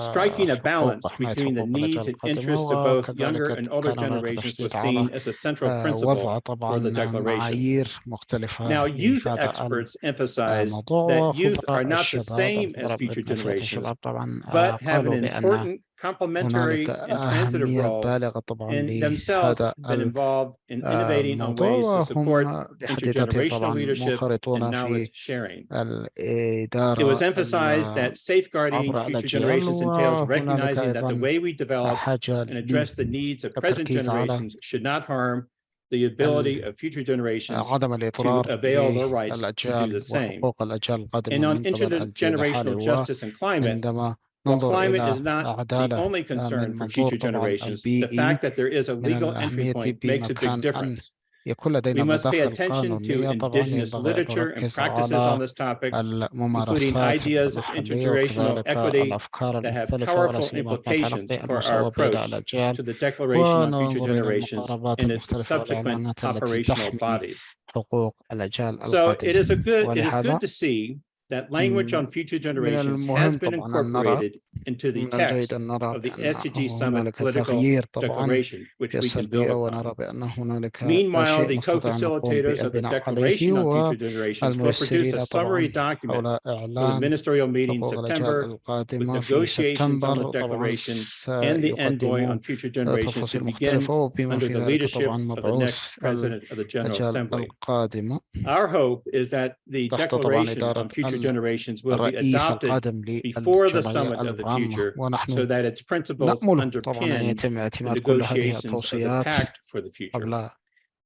striking a لحقوق balance وحماية between the حقوق needs الأجيال and القادمة، interests of both younger وكذلك and older كان هناك generations was تشديد على seen as a central وضع principle طبعا for the declaration. معايير مختلفة Now, youth لهذا experts emphasize الموضوع، that youth are وخبراء not the الشباب same as future نشأة generations, الشباب طبعا but have an قالوا بأن important complementary هنالك and transitive أهمية role بالغة طبعا and themselves لهذا been involved in innovating on الموضوع، ways to support وهم بحد ذاتهم intergenerational طبعا leadership and منخرطون في knowledge sharing. It الإدارة was emphasized that safeguarding عبر future الأجيال، generations entails وهنالك recognizing that the أيضا way we develop حاجة and address the needs of present للتركيز على generations should not harm the ability of future generations عدم to الإضرار avail their rights to do للأجيال the same. وحقوق الأجيال And القادمة on من قبل الجيل الحالي. intergenerational justice and climate, وعندما while ننظر climate is إلى not the عدالة only concern من for منظور future طبعا generations, the البيئي، fact that there is a من legal entry الأهمية point makes a big بمكان أن difference. يكون We لدينا must pay مداخل attention to قانونية. طبعا indigenous ينبغي أن literature and نركز practices on على this topic, including الممارسات ideas of المحلية intergenerational وكذلك equity الأفكار that have المختلفة، ولا powerful سيما ما يتعلق implications for our بالمساواة بين approach الأجيال، to the Declaration on Future وننظر إلى Generations المقاربات and its المختلفة subsequent والإعلانات التي operational تحمي bodies. حقوق الأجيال So it is القادمة. good ولهذا to see that language on future من generations has المهم been طبعا أن نرى incorporated into the من الجيد text أن نرى of the بأن SDG Summit هنالك Political تغيير طبعا Declaration, which في we can build السردية، upon. ونرى بأن هنالك Meanwhile, شيء the نستطيع أن نقوم co-facilitators of the بالبناء Declaration عليه، on Future Generations will produce a والميسرين summary طبعا document حول for the إعلان ministerial meeting in حقوق الأجيال September with القادمة في negotiations on the سبتمبر. طبعا Declaration and the envoy سيقدموا on Future Generations to تفاصيل begin مختلفة، وبما under في the ذلك leadership طبعا of the مبعوث next president of the General الأجيال Assembly. القادمة Our hope is that the تحت طبعا Declaration إدارة on Future Generations will be الرئيس adopted القادم before the للجمعية Summit of the العامة، Future ونحن so that its principles نأمل طبعا أن underpin يتم the اعتماد كل هذه negotiations of the التوصيات Pact for the Future. قبل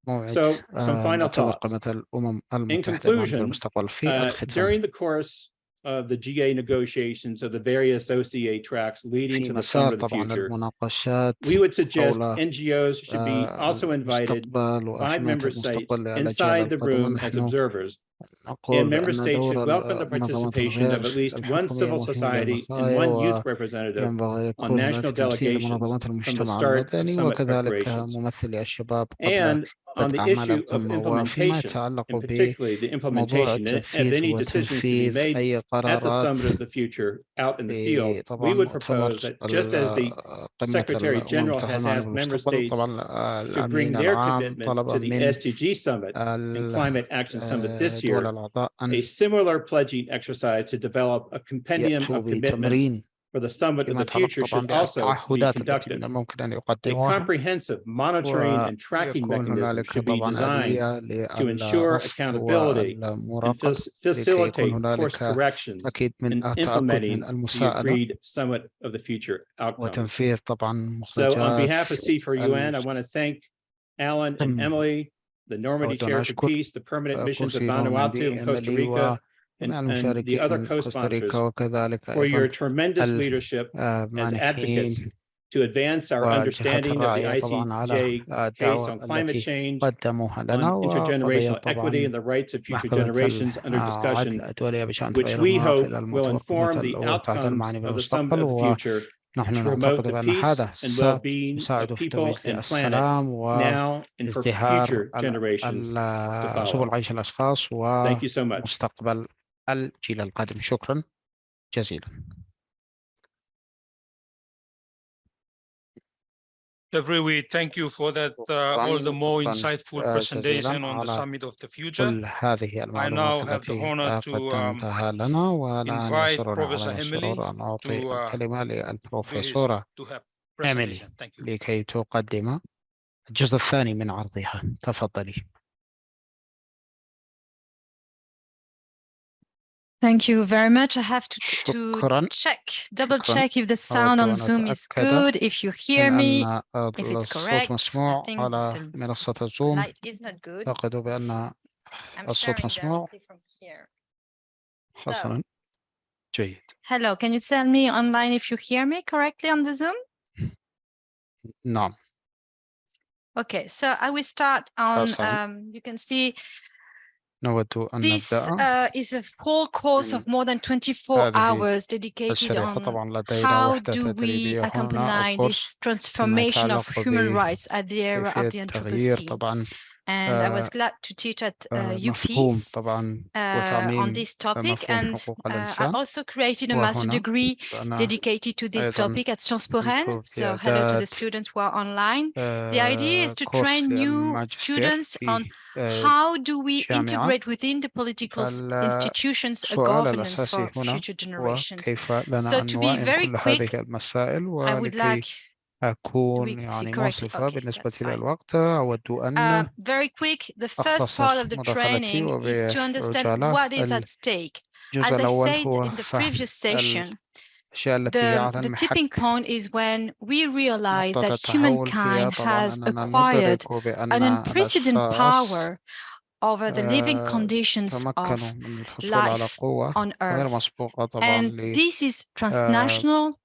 موعد So some final مؤتمر thoughts. قمة الأمم In المتحدة العامة conclusion, للمستقبل في الختام during the course of the GA negotiations of the various OCA tracks leading في to the مسار summit of the طبعا future, المناقشات we would suggest حول NGOs should be also invited المستقبل by وأهمية member states المستقبل للأجيال inside the القادمة. room as نحن observers. And نقول member بأن states should دور welcome the المنظمات participation of الغير at least one الحكومية civil مهم society and للغاية، one youth representative وينبغي on يكون هناك national تمثيل delegations لمنظمات from the المجتمع start of المدني summit وكذلك preparations. ممثلي الشباب قبل And on بدء the أعمال issue of القمة. وفيما implementation, يتعلق and particularly the بموضوع implementation of التنفيذ any decisions to be وتنفيذ made أي at the قرارات summit of the future out in the field, طبعا we would مؤتمر propose that just as the قمة Secretary الأمم General has المتحدة asked member بالمستقبل، states طبعا to bring الأمين their العام commitments طلب to the من SDG Summit and Climate Action Summit this دول year, الأعضاء a أن similar pledging exercise to develop a compendium يأتوا of commitments بتمرين for the summit of فيما the يتعلق future طبعا should also be بالتعهدات التي conducted. من الممكن أن A يقدموها، comprehensive monitoring and tracking ويكون mechanism هنالك should be طبعا designed آلية to ensure للرصد accountability and والمراقبة لكي يكون facilitate course هنالك corrections أكيد من in التأكد implementing من the المساءلة agreed summit of the future outcomes. وتنفيذ طبعا So on مخرجات behalf of C4UN, I want to thank Alan and Emily, the Normandy أود أن Chair for أشكر Peace, the permanent missions of كرسي Vanuatu نورماندي and Costa إيميلي Rica, and the المشاركين other من كوستاريكا co-sponsors وكذلك for your أيضا tremendous leadership as advocates المانحين to advance our والجهات understanding of the الراعية طبعا على ICJ case الدعوة on climate التي change, قدموها لنا on intergenerational وقضية equity طبعا and the rights of future محكمة generations under discussion, العدل الدولية بشأن which تغيير we المناخ hope إلى will المؤتمر قمة inform the الأمم المتحدة outcomes المعني of the summit بالمستقبل، of the future ونحن to promote نعتقد the بأن peace هذا and well-being سيساعد of في people ترويج and planet السلام now and for وازدهار future generations to سبل follow. عيش الأشخاص Thank you so much. ومستقبل الجيل القادم. شكرا جزيلا. Jeffrey, we thank you for that all the more insightful presentation on the summit of the future. كل هذه المعلومات التي قدمتها لنا، والآن يسرنا على السرور أن أعطي الكلمة للبروفيسورة إيميلي لكي تقدم الجزء الثاني من عرضها. تفضلي. Thank you very much. I have to double check if the sound on Zoom is good, if you hear me, if it's correct. مسموع على منصة الزوم. Light is not good. أعتقد بأن الصوت مسموع. حسنا، جيد. Hello, can you tell me online if you hear me correctly on the Zoom? نعم. Okay, so I will start on, you can see this is a whole course of more than 24 hours dedicated on how do we accompany this transformation of human rights at the era of the Anthropocene. And I was glad to teach at UPeace on this topic, and I also created a master degree dedicated to this topic at Sciences Po Rennes. So hello to the students who are online. The idea is to train new students on how do we integrate within the political institutions a governance for future generations. So to be very quick, I would like أكون منصفة بالنسبة للوقت. أود أن very quick, the first part of the training is to understand what is at stake. As I said in the previous session, the tipping point is when we realize that humankind has acquired an unprecedented power over the living conditions of life on Earth. And this is transnational,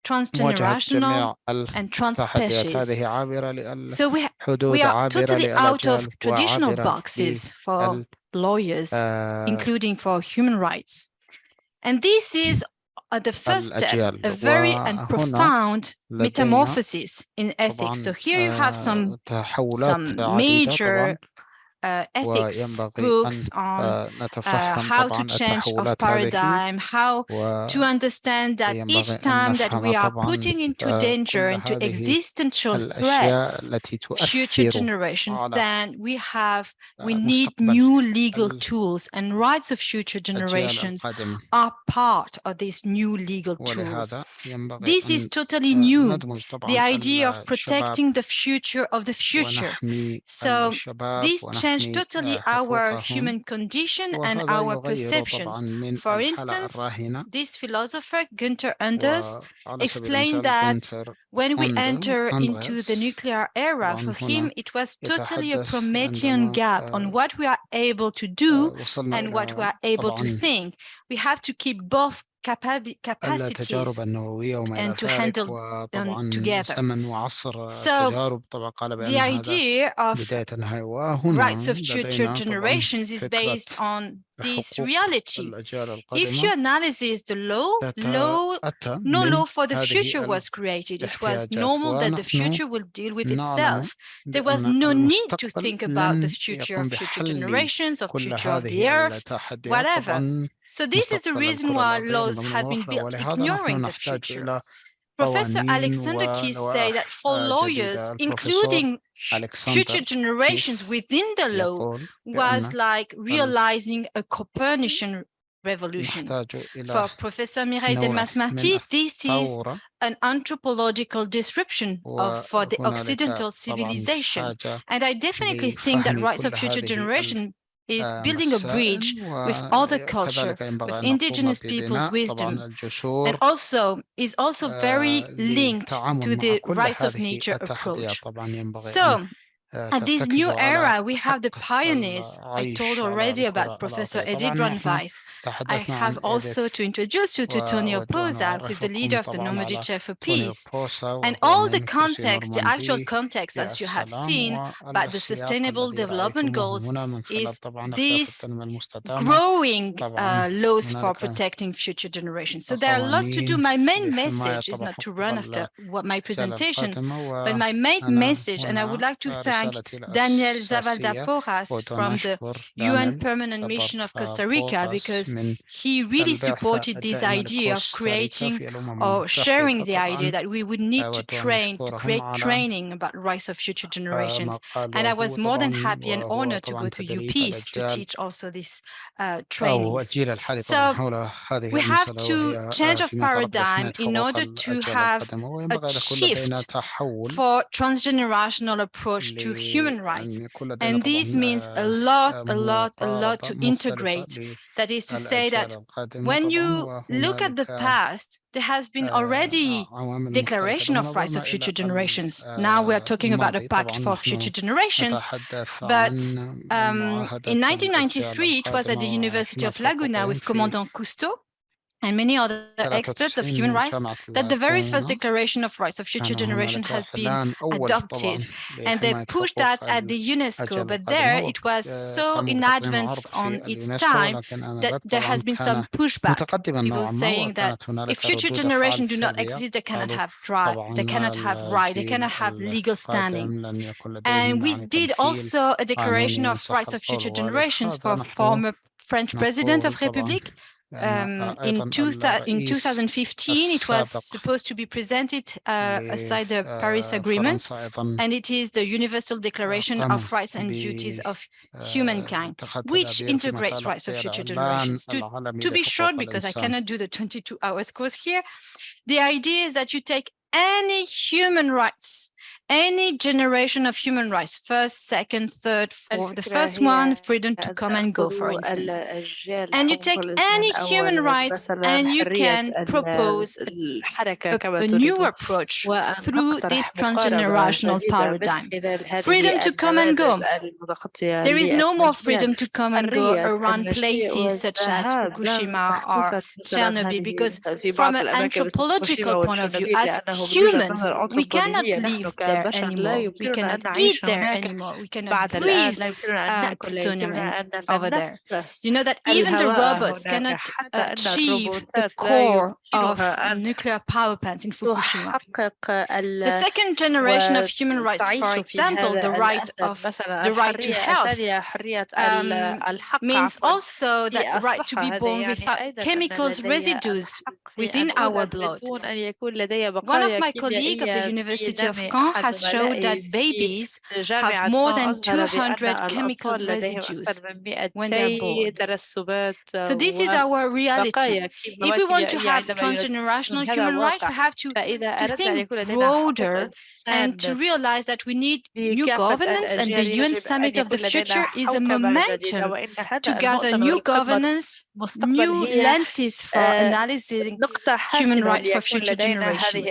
transgenerational, and transspecies. So we are totally out of traditional boxes for lawyers, including for human rights. And this is the first step, a very and profound metamorphosis in ethics. So here you have some major ethics books on how to change of paradigm, how to understand that each time that we are putting into danger, into existential threats, future generations, then we need new legal tools, and rights of future generations are part of these new legal tools. This is totally new, the idea of protecting the future of the future. So this change change totally our human condition and our perceptions. For instance, this philosopher Günther Anders explained that when we enter into the nuclear era, for him it was totally a Promethean gap on what we are able to do and what we are able to think. We have to keep both capacities and to handle them together. So the idea of rights of future generations is based on this reality. If you analyze the law, no law for the future was created. It was normal that the future will deal with itself. There was no need to think about the future of future generations, of future of the earth, whatever. So this is the reason why laws have been built ignoring the future. Professor Alexander Keys said that for lawyers, including future generations within the law was like realizing a Copernican revolution. For Professor Mireille Delmas-Marty, this is an anthropological description for the Occidental civilization. And I definitely think that rights of future generation is building a bridge with other culture, with indigenous people's wisdom, and is also very linked to the rights of nature approach. So at this new era, we have the pioneers. I told already about Professor Edith Ranvice. I have also to introduce you to Tonio Posa, who is the leader of the Normandy Chair for Peace. And all the context, the actual context, as you have seen, about the Sustainable Development Goals is these growing laws for protecting future generations. So there are a lot to do. My main message is not to run after my presentation, but my main message, and I would like to thank Daniel Zavalda Porras from the UN Permanent Mission of Costa Rica, because he really supported this idea of creating or sharing the idea that we would need to create training about rights of future generations. And I was more than happy and honored to go to UPeace to teach also this training. So we have to change of paradigm in order to have a shift for transgenerational approach to human rights. And this means a lot to integrate. That is to say that when you look at the past, there has been already declaration of rights of future generations. Now we are talking about a pact for future generations. But in 1993, it was at the University of Laguna with Commandant Cousteau and many other experts of human rights, that the very first Declaration of Rights of Future Generation has been adopted. And they pushed that at the UNESCO, but there it was so in advance on its time that there has been some pushback. People saying that if future generations do not exist, they cannot have right, they cannot have right, they cannot have legal standing. And we did also a Declaration of Rights of Future Generations for former French President of Republic. In 2015, it was supposed to be presented aside the Paris Agreement, and it is the Universal Declaration of Rights and Duties of Humankind, which integrates rights of future generations. To be short, because I cannot do the 22 hours course here, the idea is that you take any human rights, any generation of human rights, first, second, third, fourth. The first one, freedom to come and go, for instance. And you take any human rights and you can propose a new approach through this transgenerational paradigm. Freedom to come and go. There is no more freedom to come and go around places such as Fukushima or Chernobyl, because from an anthropological point of view, as humans, we cannot live there anymore. We cannot eat there anymore. We cannot breathe plutonium over there. You know that even the robots cannot achieve the core of nuclear power plants in Fukushima. The second generation of human rights, for example, the right to health, means also that right to be born without chemicals residues within our blood. One of my colleagues at the University of Caen has has showed that babies have more than 200 chemical residues when they're born. So this is our reality. If we want to have transgenerational human rights, we have to think broader and to realize that we need new governance, and the UN Summit of the Future is a momentum to gather new governance, new lenses for analyzing human rights for future generations.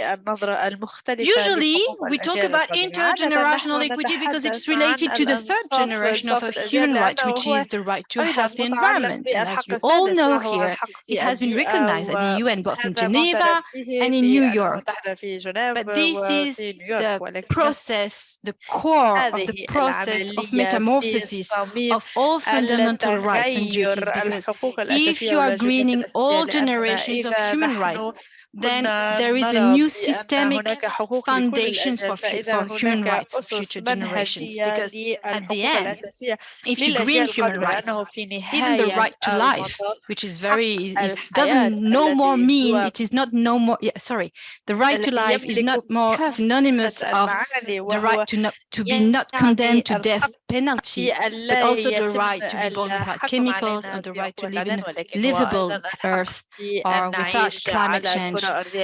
Usually, we talk about intergenerational equity because it's related to the third generation of a human right, which is the right to a healthy environment. And as you all know here, it has been recognized at the UN, both in Geneva and in New York. But this is the process, the core of the process of metamorphosis of all fundamental rights and duties. Because if you are greening all generations of human rights, then there is a new systemic foundations for human rights for future generations. Because at the end, if you green human rights, even the right to life, which is doesn't no more mean, it is not no more, the right to life is not more synonymous of the right to be not condemned to death penalty, but also the right to be born without chemicals, and the right to live in a livable earth or without climate change threatened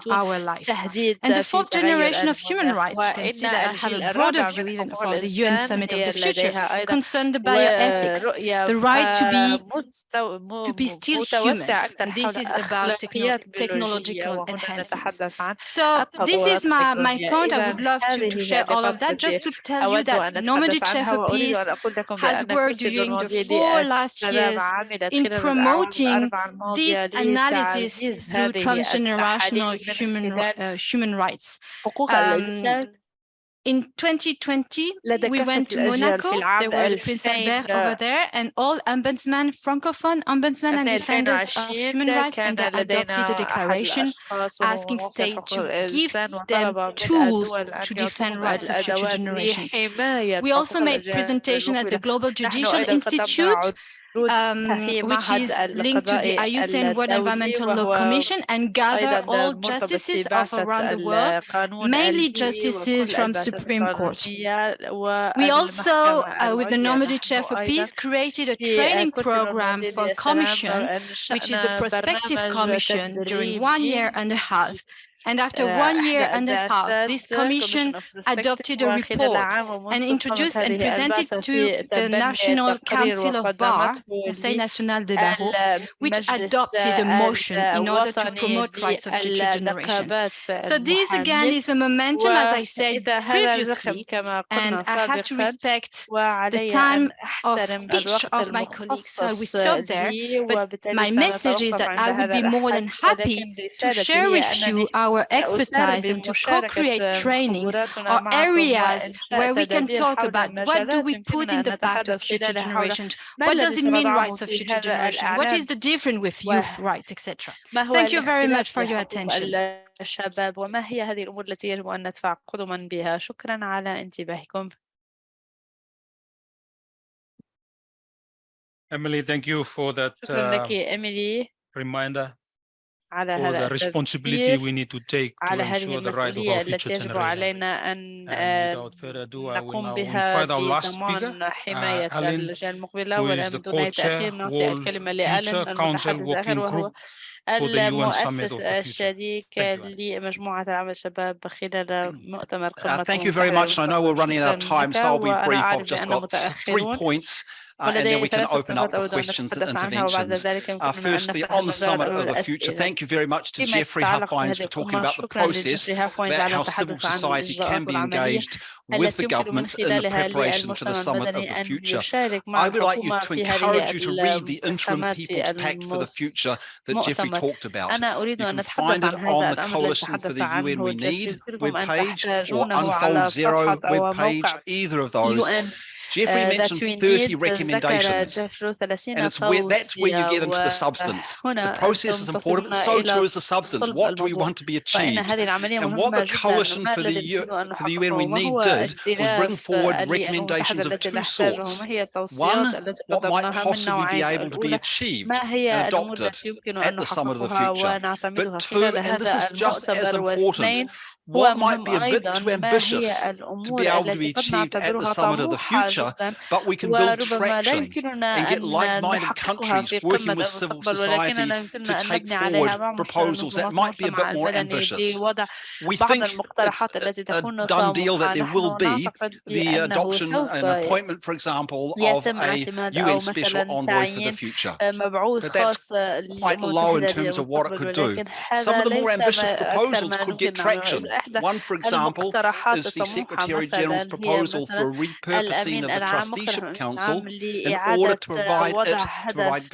for our life. And the fourth generation of human rights, you can see that I have a broader view even for the UN Summit of the Future, concerned the bioethics, the right to be still humans, and this is about technological enhancements. So this is my point. I would love to share all of that, just to tell you that Normandy Chair for Peace has worked during the 4 last years in promoting this analysis through transgenerational human rights. In 2020, we went to Monaco. There were the Prince Albert over there, and all ombudsmen, francophone ombudsmen and defenders of human rights, and they adopted a declaration asking states to give them tools to defend rights of future generations. We also made presentation at the Global Judicial Institute, which is linked to the IUCN World Environmental Law Commission, and gather all justices of around the world, mainly justices from Supreme Court. We also, with the Normandy Chair for Peace, created a training program for commission, which is a prospective commission during 1 year and a half. And after 1 year and a half, this commission adopted a report and introduced and presented to the National Council of Bar, Conseil National des Barreaux, which adopted a motion in order to promote rights of future generations. So this again is a momentum, as I said previously, and I have to respect the time of speech of my colleagues, so we stop there. But my message is that I would be more than happy to share with you our expertise and to co-create trainings or areas where we can talk about what do we put in the pact of future generations, what does it mean rights of future generations, what is the difference with youth rights, etc. Thank you very much for your attention. الشباب وما هي هذه الأمور التي يجب أن ندفع قدما بها. شكرا على انتباهكم. Emily, thank you for that reminder for the responsibility we need to take to ensure the right of our future generation. And without further ado, I will now invite our last speaker, Aline, who is the co-chair, World Future Council Working Group for the UN Summit of the Future. Thank you very much. I know we're running out of time, so I'll be brief. I've just got 3 points. And then we can open up for questions and interventions. Firstly, on the Summit of the Future, thank you very much to Jeffrey Huffines for talking about the process, about how civil society can be engaged with the governments in the preparation for the Summit of the Future. I would like you to encourage you to read the Interim People's Pact for the Future that Jeffrey talked about. You can find it on the Coalition for the UN We Need webpage or Unfold Zero webpage, either of those. Jeffrey mentioned 30 recommendations, and that's where you get into the substance. The process is important, but so too is the substance. What do we want to be achieved? And what the Coalition for the UN We Need did was bring forward recommendations of two sorts. One, what might possibly be able to be achieved and adopted at the Summit of the Future. But two, and this is just as important, what might be a bit too ambitious to be able to be achieved at the Summit of the Future, but we can build traction and get like-minded countries working with civil society to take forward proposals that might be a bit more ambitious. We think it's a done deal that there will be the adoption and appointment, for example, of a UN Special Envoy for the Future. But that's quite low in terms of what it could do. Some of the more ambitious proposals could get traction. One, for example, is the Secretary General's proposal for repurposing of the Trusteeship Council in order to provide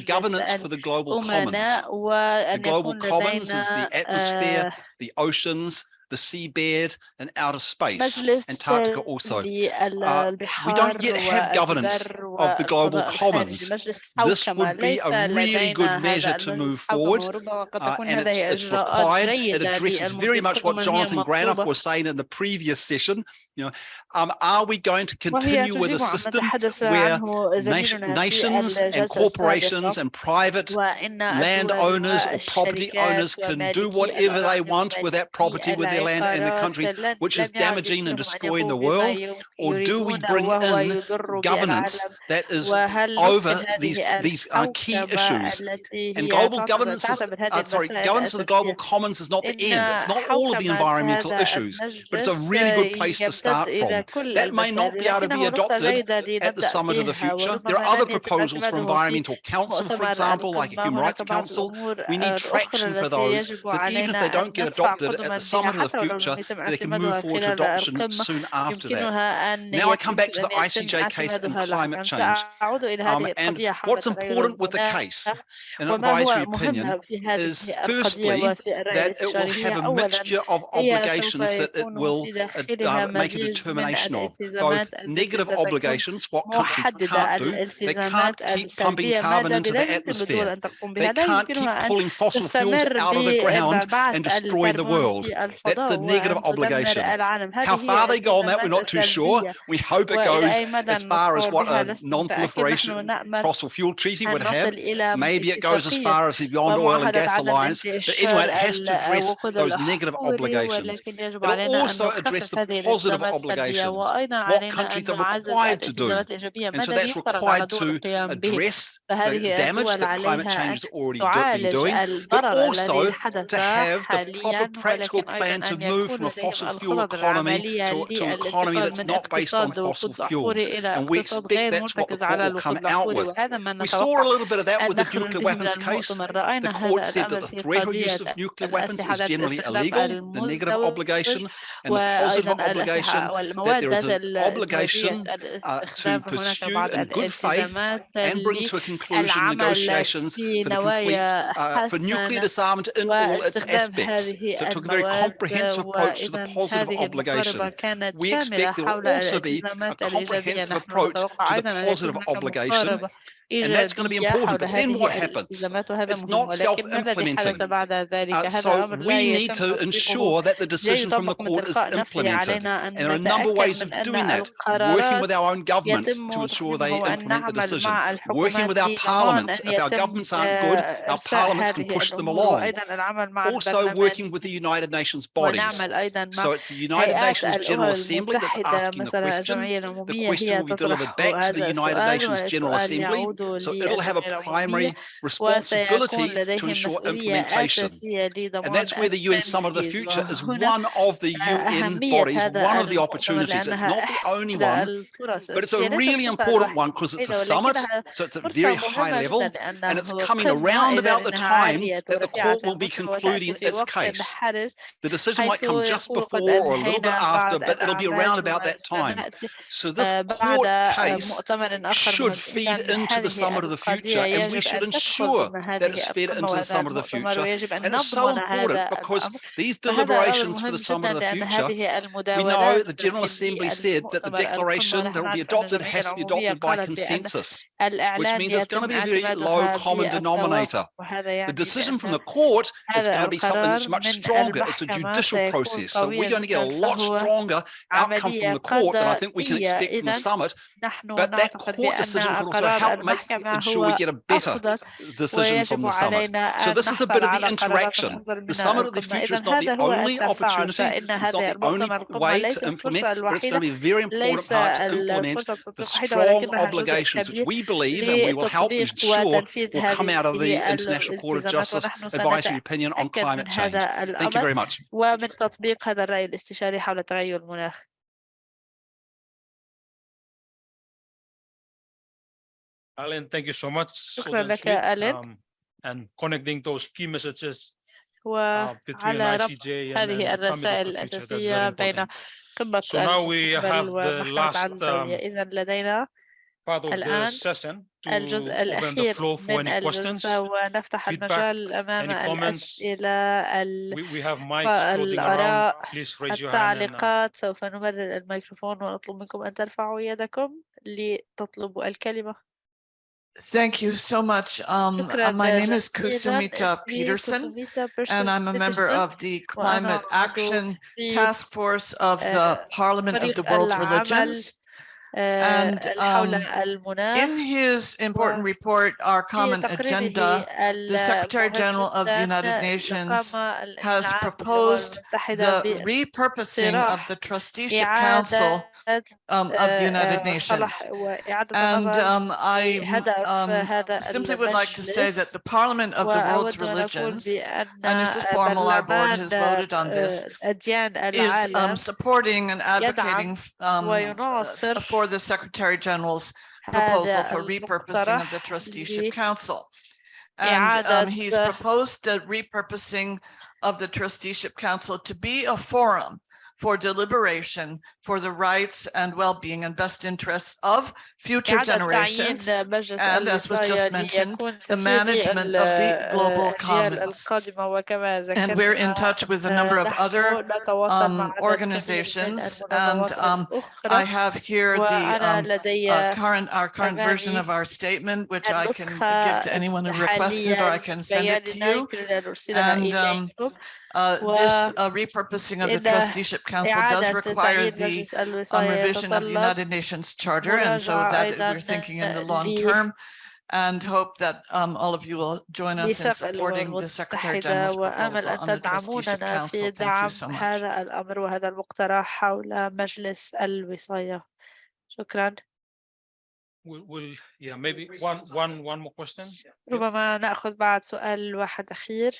governance for the global commons. The global commons is the atmosphere, the oceans, the seabed, and outer space, Antarctica also. We don't yet have governance of the global commons. This would be a really good measure to move forward, and it's required. It addresses very much what Jonathan Granoff was saying in the previous session. Are we going to continue with a system where nations and corporations and private landowners or property owners can do whatever they want with that property, with their land and their countries, which is damaging and destroying the world? Or do we bring in governance that is over these key issues? And global governance is, governance of the global commons is not the end. It's not all of the environmental issues, but it's a really good place to start from. That may not be able to be adopted at the Summit of the Future. There are other proposals for Environmental Council, for example, like a Human Rights Council. We need traction for those, so that even if they don't get adopted at the Summit of the Future, they can move forward to adoption soon after that. Now I come back to the ICJ case and climate change. And what's important with the case, an advisory opinion, is firstly that it will have a mixture of obligations that it will make a determination of. Both negative obligations, what countries can't do. They can't keep pumping carbon into the atmosphere. They can't keep pulling fossil fuels out of the ground and destroying the world. That's the negative obligation. How far they go on that, we're not too sure. We hope it goes as far as what a non-proliferation fossil fuel treaty would have. Maybe it goes as far as the Beyond Oil and Gas Alliance. But anyway, it has to address those negative obligations. It'll also address the positive obligations, what countries are required to do. And so that's required to address the damage that climate change has already been doing, but also to have the proper practical plan to move from a fossil fuel economy to an economy that's not based on fossil fuels. And we expect that's what the court will come out with. We saw a little bit of that with the nuclear weapons case. The court said that the threat or use of nuclear weapons is generally illegal, the negative obligation, and the positive obligation that there is an obligation to pursue in good faith and bring to a conclusion negotiations for the complete for nuclear disarmament in all its aspects. So it took a very comprehensive approach to the positive obligation. We expect there will also be a comprehensive approach to the positive obligation, and that's going to be important. But then what happens? It's not self-implementing. So we need to ensure that the decision from the court is implemented. And there are a number of ways of doing that. Working with our own governments to ensure they implement the decision. Working with our parliaments. If our governments aren't good, our parliaments can push them along. Also working with the United Nations bodies. So it's the United Nations General Assembly that's asking the question. The question will be delivered back to the United Nations General Assembly. So it'll have a primary responsibility to ensure implementation. And that's where the UN Summit of the Future is one of the UN bodies, one of the opportunities. It's not the only one, but it's a really important one because it's a summit, so it's at very high level, and it's coming around about the time that the court will be concluding its case. The decision decision might come just before or a little bit after, but it'll be around about that time. So this court case should feed into the Summit of the Future, and we should ensure that it's fed into the Summit of the Future. And it's so important because these deliberations for the Summit of the Future, we know the General Assembly said that the declaration that will be adopted has to be adopted by consensus, which means it's going to be a very low common denominator. The decision from the court is going to be something that's much stronger. It's a judicial process. So we're going to get a lot stronger outcome from the court than I think we can expect from the summit. But that court decision could also help ensure we get a better decision from the summit. So this is a bit of the interaction. The Summit of the Future is not the only opportunity, it's not the only way to implement, but it's going to be a very important part to implement the strong obligations which we believe and we will help ensure will come out of the International Court of Justice advisory opinion on climate change. Thank you very much. ومن تطبيق هذا الرأي الاستشاري حول تغير المناخ. Alan, thank you so much. شكرا لك ألين. And connecting those key messages وعلى ربط هذه الرسائل الأساسية بين قمة المستقبل والحرب العالمية. إذا لدينا الآن الجزء الأخير من الجلسة ونفتح المجال أمام الأسئلة الآراء التعليقات. سوف نمرر الميكروفون ونطلب منكم أن ترفعوا يدكم لتطلبوا الكلمة. Thank you so much. My name is Kusumita Peterson, and I'm a member of the Climate Action Task Force of the Parliament of the World's Religions. And in his important report, Our Common Agenda, the Secretary General of the United Nations has proposed the repurposing of the Trusteeship Council of the United Nations. And I simply would like to say that the Parliament of the World's Religions, and this is formal, our board has voted on this, is supporting and advocating for the Secretary General's proposal for repurposing of the Trusteeship Council. And he's proposed the repurposing of the Trusteeship Council to be a forum for deliberation for the rights and well-being and best interests of future generations, and as was just mentioned, the management of the global commons. And we're in touch with a number of other organizations, and I have here the our current version of our statement, which I can give to anyone who requests it, or I can send it to you. And this repurposing of the Trusteeship Council does require the revision of the United Nations Charter, and so that we're thinking in the long term, and hope that all of you will join us in supporting the Secretary General's proposal on the Trusteeship Council. Thank you so much. هذا الأمر وهذا المقترح حول مجلس الوصاية. شكرا. Yeah, maybe one more question. ربما نأخذ بعد سؤال واحد أخير.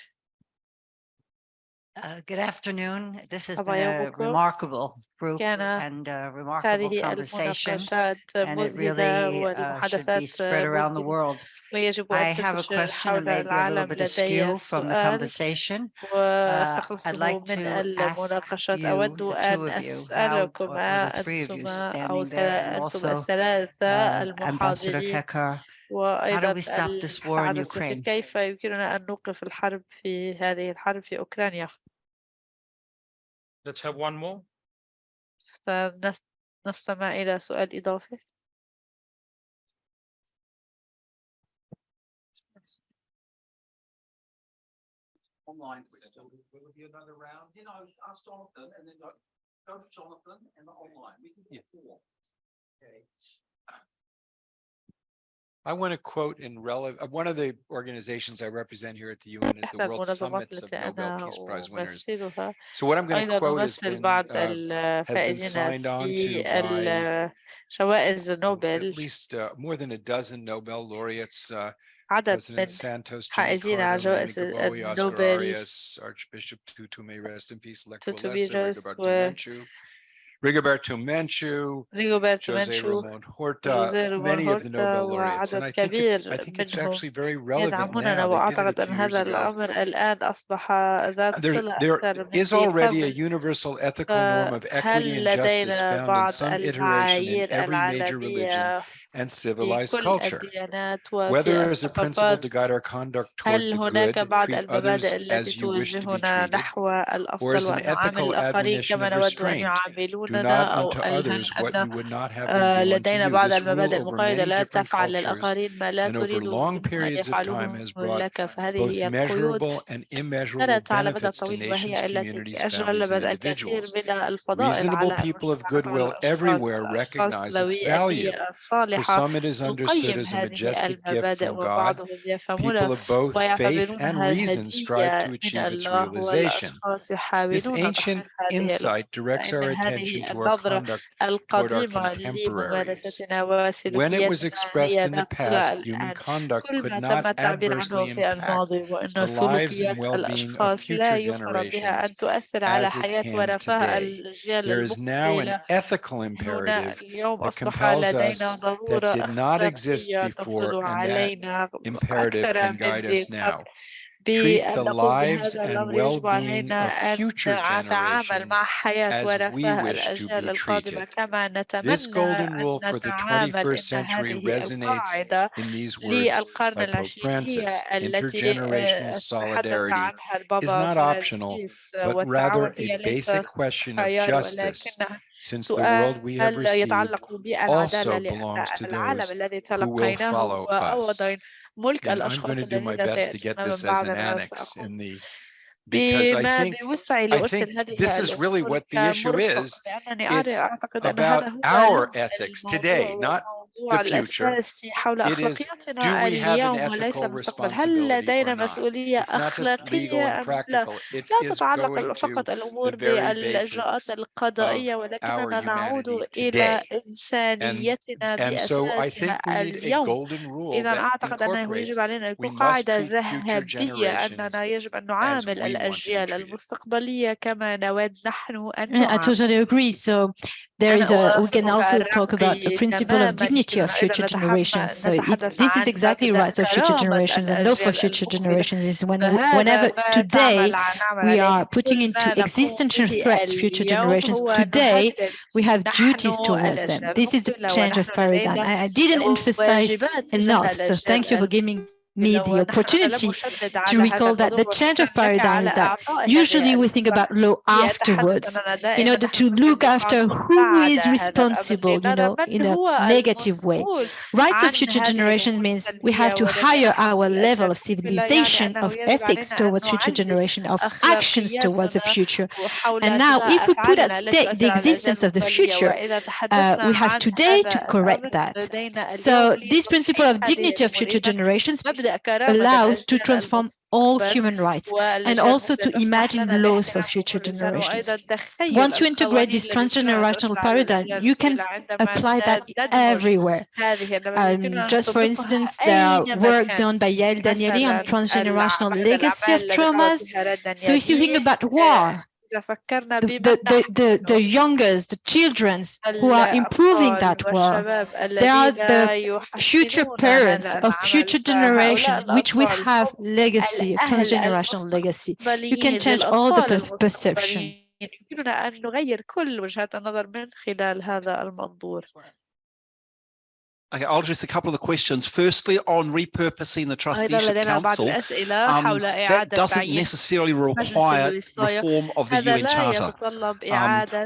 Good afternoon. This has been a remarkable group and a remarkable conversation, and it really should be spread around the world. I have a question, and maybe a little bit askew from the conversation. I'd like to ask you, the two of you, or the three of you standing there, and also Ambassador Kekar, how do we stop this war in Ukraine? كيف يمكننا أن نوقف الحرب في هذه الحرب في أوكرانيا؟ Let's have one more. نستمع إلى سؤال إضافي. Online question. Will there be another round? You know, ask Jonathan and then go to Jonathan and the online. We can get four. Okay. I want to quote in one of the organizations I represent here at the UN is the World Summits of Nobel Peace Prize winners. So what I'm going to quote has been signed on to by at least more than a dozen Nobel laureates. President Santos, Jimmy Carter, Lena Gbowee, Oscar Arias, Archbishop Tutu, may rest in peace, Lech Walesa, Roberto Menchu, Rigoberto Menchú, José Ramón Horta, many of the Nobel laureates. And I think it's actually very relevant now. They did it a few years ago. There is already a universal ethical norm of equity and justice found in some iteration in every major religion and civilized culture. Whether as a principle to guide our conduct toward the good, treat others as you wish to be treated, or as an ethical admonition of restraint, do not unto others what you would not have them do unto you. This rule over many different cultures and over long periods of time has brought both measurable and immeasurable benefits to nations, communities, families, and individuals. Reasonable people of goodwill everywhere recognize its value. For some, it is understood as a majestic gift from God. People of both faith and reason strive to achieve its realization. This ancient insight directs our attention to our conduct toward our contemporaries. When it was expressed in the past, human conduct could not adversely impact the lives and well-being of future generations as it can today. There is now an ethical imperative that compels us that did not exist before, and that imperative can guide us now. Treat the lives and well-being of future generations as we wish to be treated. This golden rule for the 21st century resonates in these words by Pope Francis. Intergenerational solidarity is not optional, but rather a basic question of justice, since the world we have received also belongs to those who will follow us. And I'm going to do my best to get this as an annex in the, because I think this is really what the issue is. It's about our ethics today, not the future. It is, do we have an ethical responsibility or not? It's not just legal and practical. It is going to the very basics of our humanity today. And so I think we need a golden rule that incorporates, we must treat future generations as we want to be treated. I totally agree. So there is we can also talk about the principle of dignity of future generations. So this is exactly right. So future generations and law for future generations is whenever today we are putting into existential threats future generations, today we have duties towards them. This is the change of paradigm. I didn't emphasize enough. So thank you for giving me the opportunity to recall that the change of paradigm is that usually we think about law afterwards in order to look after who is responsible, in a negative way. Rights of future generations means we have to higher our level of civilization, of ethics towards future generation, of actions towards the future. And now if we put at stake the existence of the future, we have today to correct that. So this principle of dignity of future generations allows to transform all human rights and also to imagine laws for future generations. Once you integrate this transgenerational paradigm, you can apply that everywhere. Just for instance, there are work done by Yael Danieli on transgenerational legacy of traumas. So if you think about war, the youngers, the children who are improving that world, they are the future parents of future generation, which will have legacy, transgenerational legacy. You can change all the perception. Okay, I'll address a couple of the questions. Firstly, on repurposing the trusteeship council, that doesn't necessarily require reform of the UN Charter.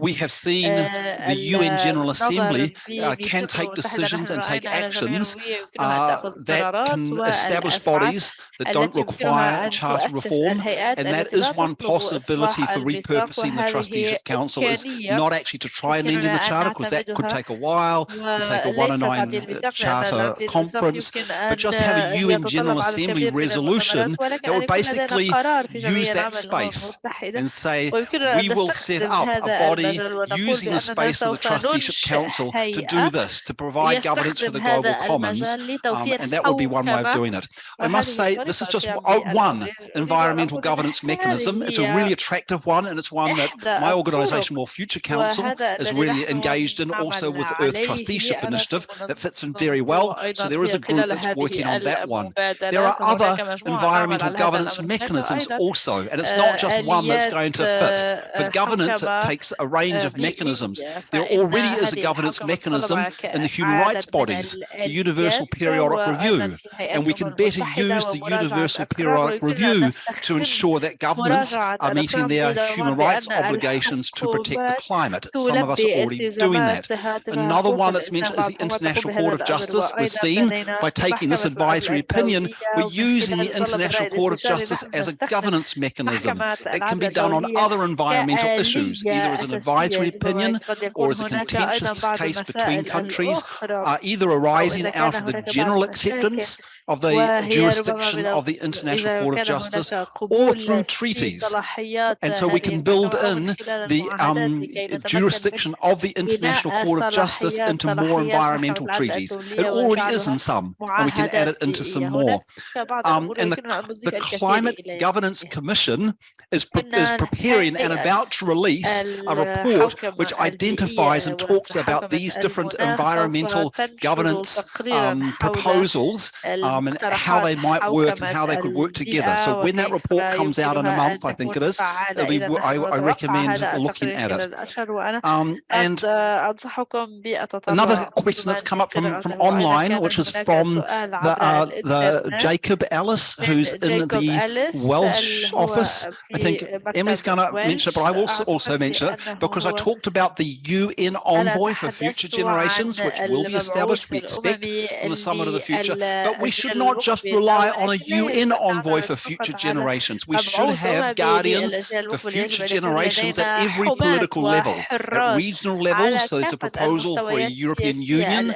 We have seen the UN General Assembly can take decisions and take actions that can establish bodies that don't require charter reform, and that is one possibility for repurposing the trusteeship council, is not actually to try and amend the charter, because that could take a while, could take a 1 in 9 Charter conference, but just have a UN General Assembly resolution that would basically use that space and say, we will set up a body using the space of the Trusteeship Council to do this, to provide governance for the global commons, and that would be one way of doing it. I must say, this is just one environmental governance mechanism. It's a really attractive one, and it's one that my organisation, More Future Council, is really engaged in, also with the Earth Trusteeship Initiative that fits in very well. So there is a group that's working on that one. There are other environmental governance mechanisms also, and it's not just one that's going to fit. For governance, it takes a range of mechanisms. There already is a governance mechanism in the human rights bodies, the Universal Periodic Review, and we can better use the Universal Periodic Review to ensure that governments are meeting their human rights obligations to protect the climate. Some of us are already doing that. Another one that's mentioned is the International Court of Justice. We're seeing by taking this advisory opinion, we're using the International Court of Justice as a governance mechanism. It can be done on other environmental issues, either as an advisory opinion or as a contentious case between countries, either arising out of the general acceptance of the jurisdiction of the International Court of Justice or through treaties. And so we can build in the jurisdiction of the International Court of Justice into more environmental treaties. It already is in some, and we can add it into some more. And the Climate Governance Commission is preparing and about to release a report which identifies and talks about these different environmental governance proposals and how they might work and how they could work together. So when that report comes out in a month, I think it is, I recommend looking at it. And another question that's come up from online, which is from the Jacob Ellis, who's in the Welsh office. I think Emily's going to mention it, but I will also mention it because I talked about the UN Envoy for Future Generations, which will be established, we expect, in the Summit of the Future. But we should not just rely on a UN Envoy for Future Generations. We should have guardians for future generations at every political level, at regional level. So there's a proposal for a European Union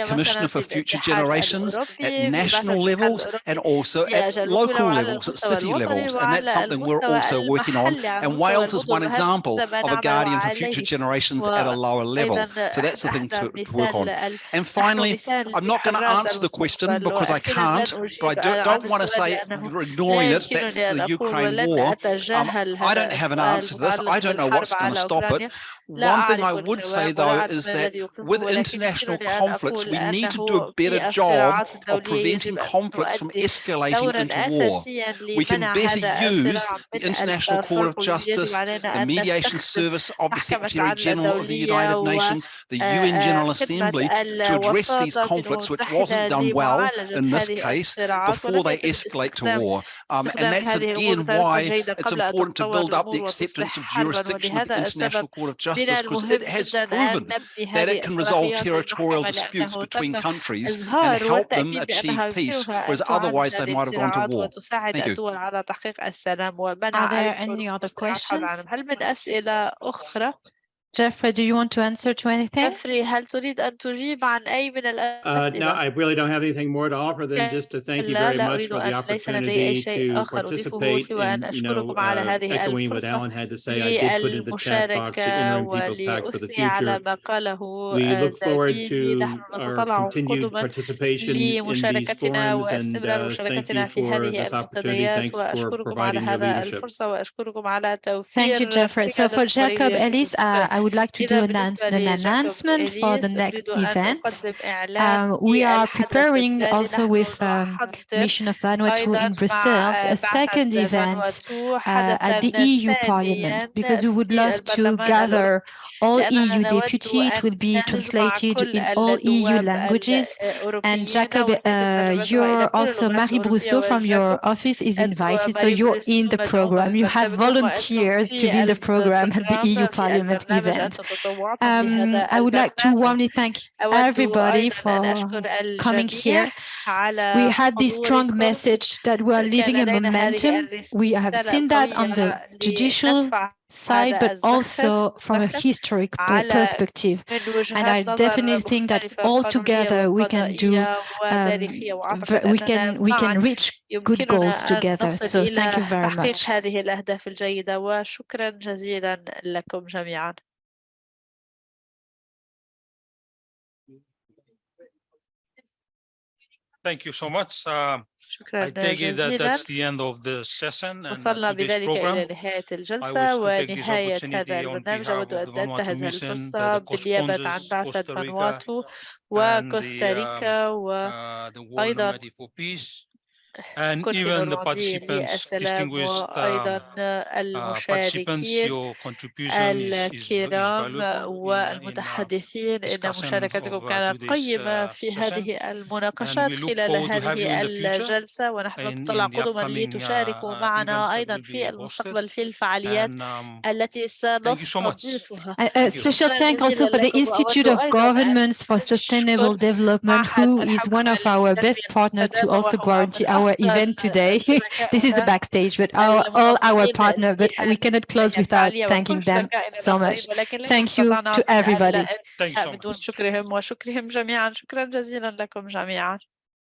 Commissioner for Future Generations at national levels and also at local levels, at city levels. And that's something we're also working on. And Wales is one example of a guardian for future generations at a lower level. So that's the thing to work on. And finally, I'm not going to answer the question because I can't, but I don't want to say we're ignoring it. That's the Ukraine war. I don't have an answer to this. I don't know what's going to stop it. One thing I would say, though, is that with international conflicts, we need to do a better job of preventing conflicts from escalating into war. We can better use the International Court of Justice, the mediation service of the Secretary General of the United Nations, the UN General Assembly, to address these conflicts, which wasn't done well in this case, before they escalate to war. And that's again why it's important to build up the acceptance of jurisdiction of the International Court of Justice, because it has proven that it can resolve territorial disputes between countries and help them achieve peace, whereas otherwise they might have gone to war. Thank you. Are there any other questions? Jeffrey, do you want to answer to anything? جيفري هل تريد أن تجيب عن أي من الأسئلة؟ No, I really don't have anything more to offer than just to thank you very much for the opportunity to participate and, echoing what Alan had to say, I did put in the chat box the Interim People's Pact for the Future. We look forward to our continued participation in these forums, and thank you for this opportunity. Thanks for providing your leadership. Thank you, Jeffrey. So for Jacob Ellis, I would like to do an announcement for the next event. We are preparing also with Mission of Vanuatu in Brussels a second event at the EU Parliament, because we would love to gather all EU deputies. It will be translated in all EU languages. And Jacob, you're also Marie Brousseau from your office is invited, so you're in the program. You have volunteered to be in the program at the EU Parliament event. I would like to warmly thank everybody for coming here. We had this strong message that we are leaving a momentum. We have seen that on the judicial side, but also from a historic perspective. And I definitely think that all together we can do, we can reach good goals together. So thank you very much. هذه الأهداف الجيدة وشكرا جزيلا لكم جميعا. Thank you so much. I take it that that's the end of the session and today's program. نهاية الجلسة ونهاية هذا البرنامج. أود أن أنتهز الفرصة بالنيابة عن بعثة فانواتو وكوستاريكا وأيضا and even the participants, distinguished participants, your contribution is valuable والمتحدثين إن مشاركتكم كانت قيمة في هذه المناقشات خلال هذه الجلسة، ونحن نتطلع قدما لتشاركوا معنا أيضا في المستقبل في الفعاليات التي سنستضيفها. A special thank also for the Institute of Governments for Sustainable Development, who is one of our best partners to also guarantee our event today. This is the backstage, but all our partners, but we cannot close without thanking them so much. Thank you to everybody. بدون شكرهم وشكرهم جميعا. شكرا جزيلا لكم جميعا.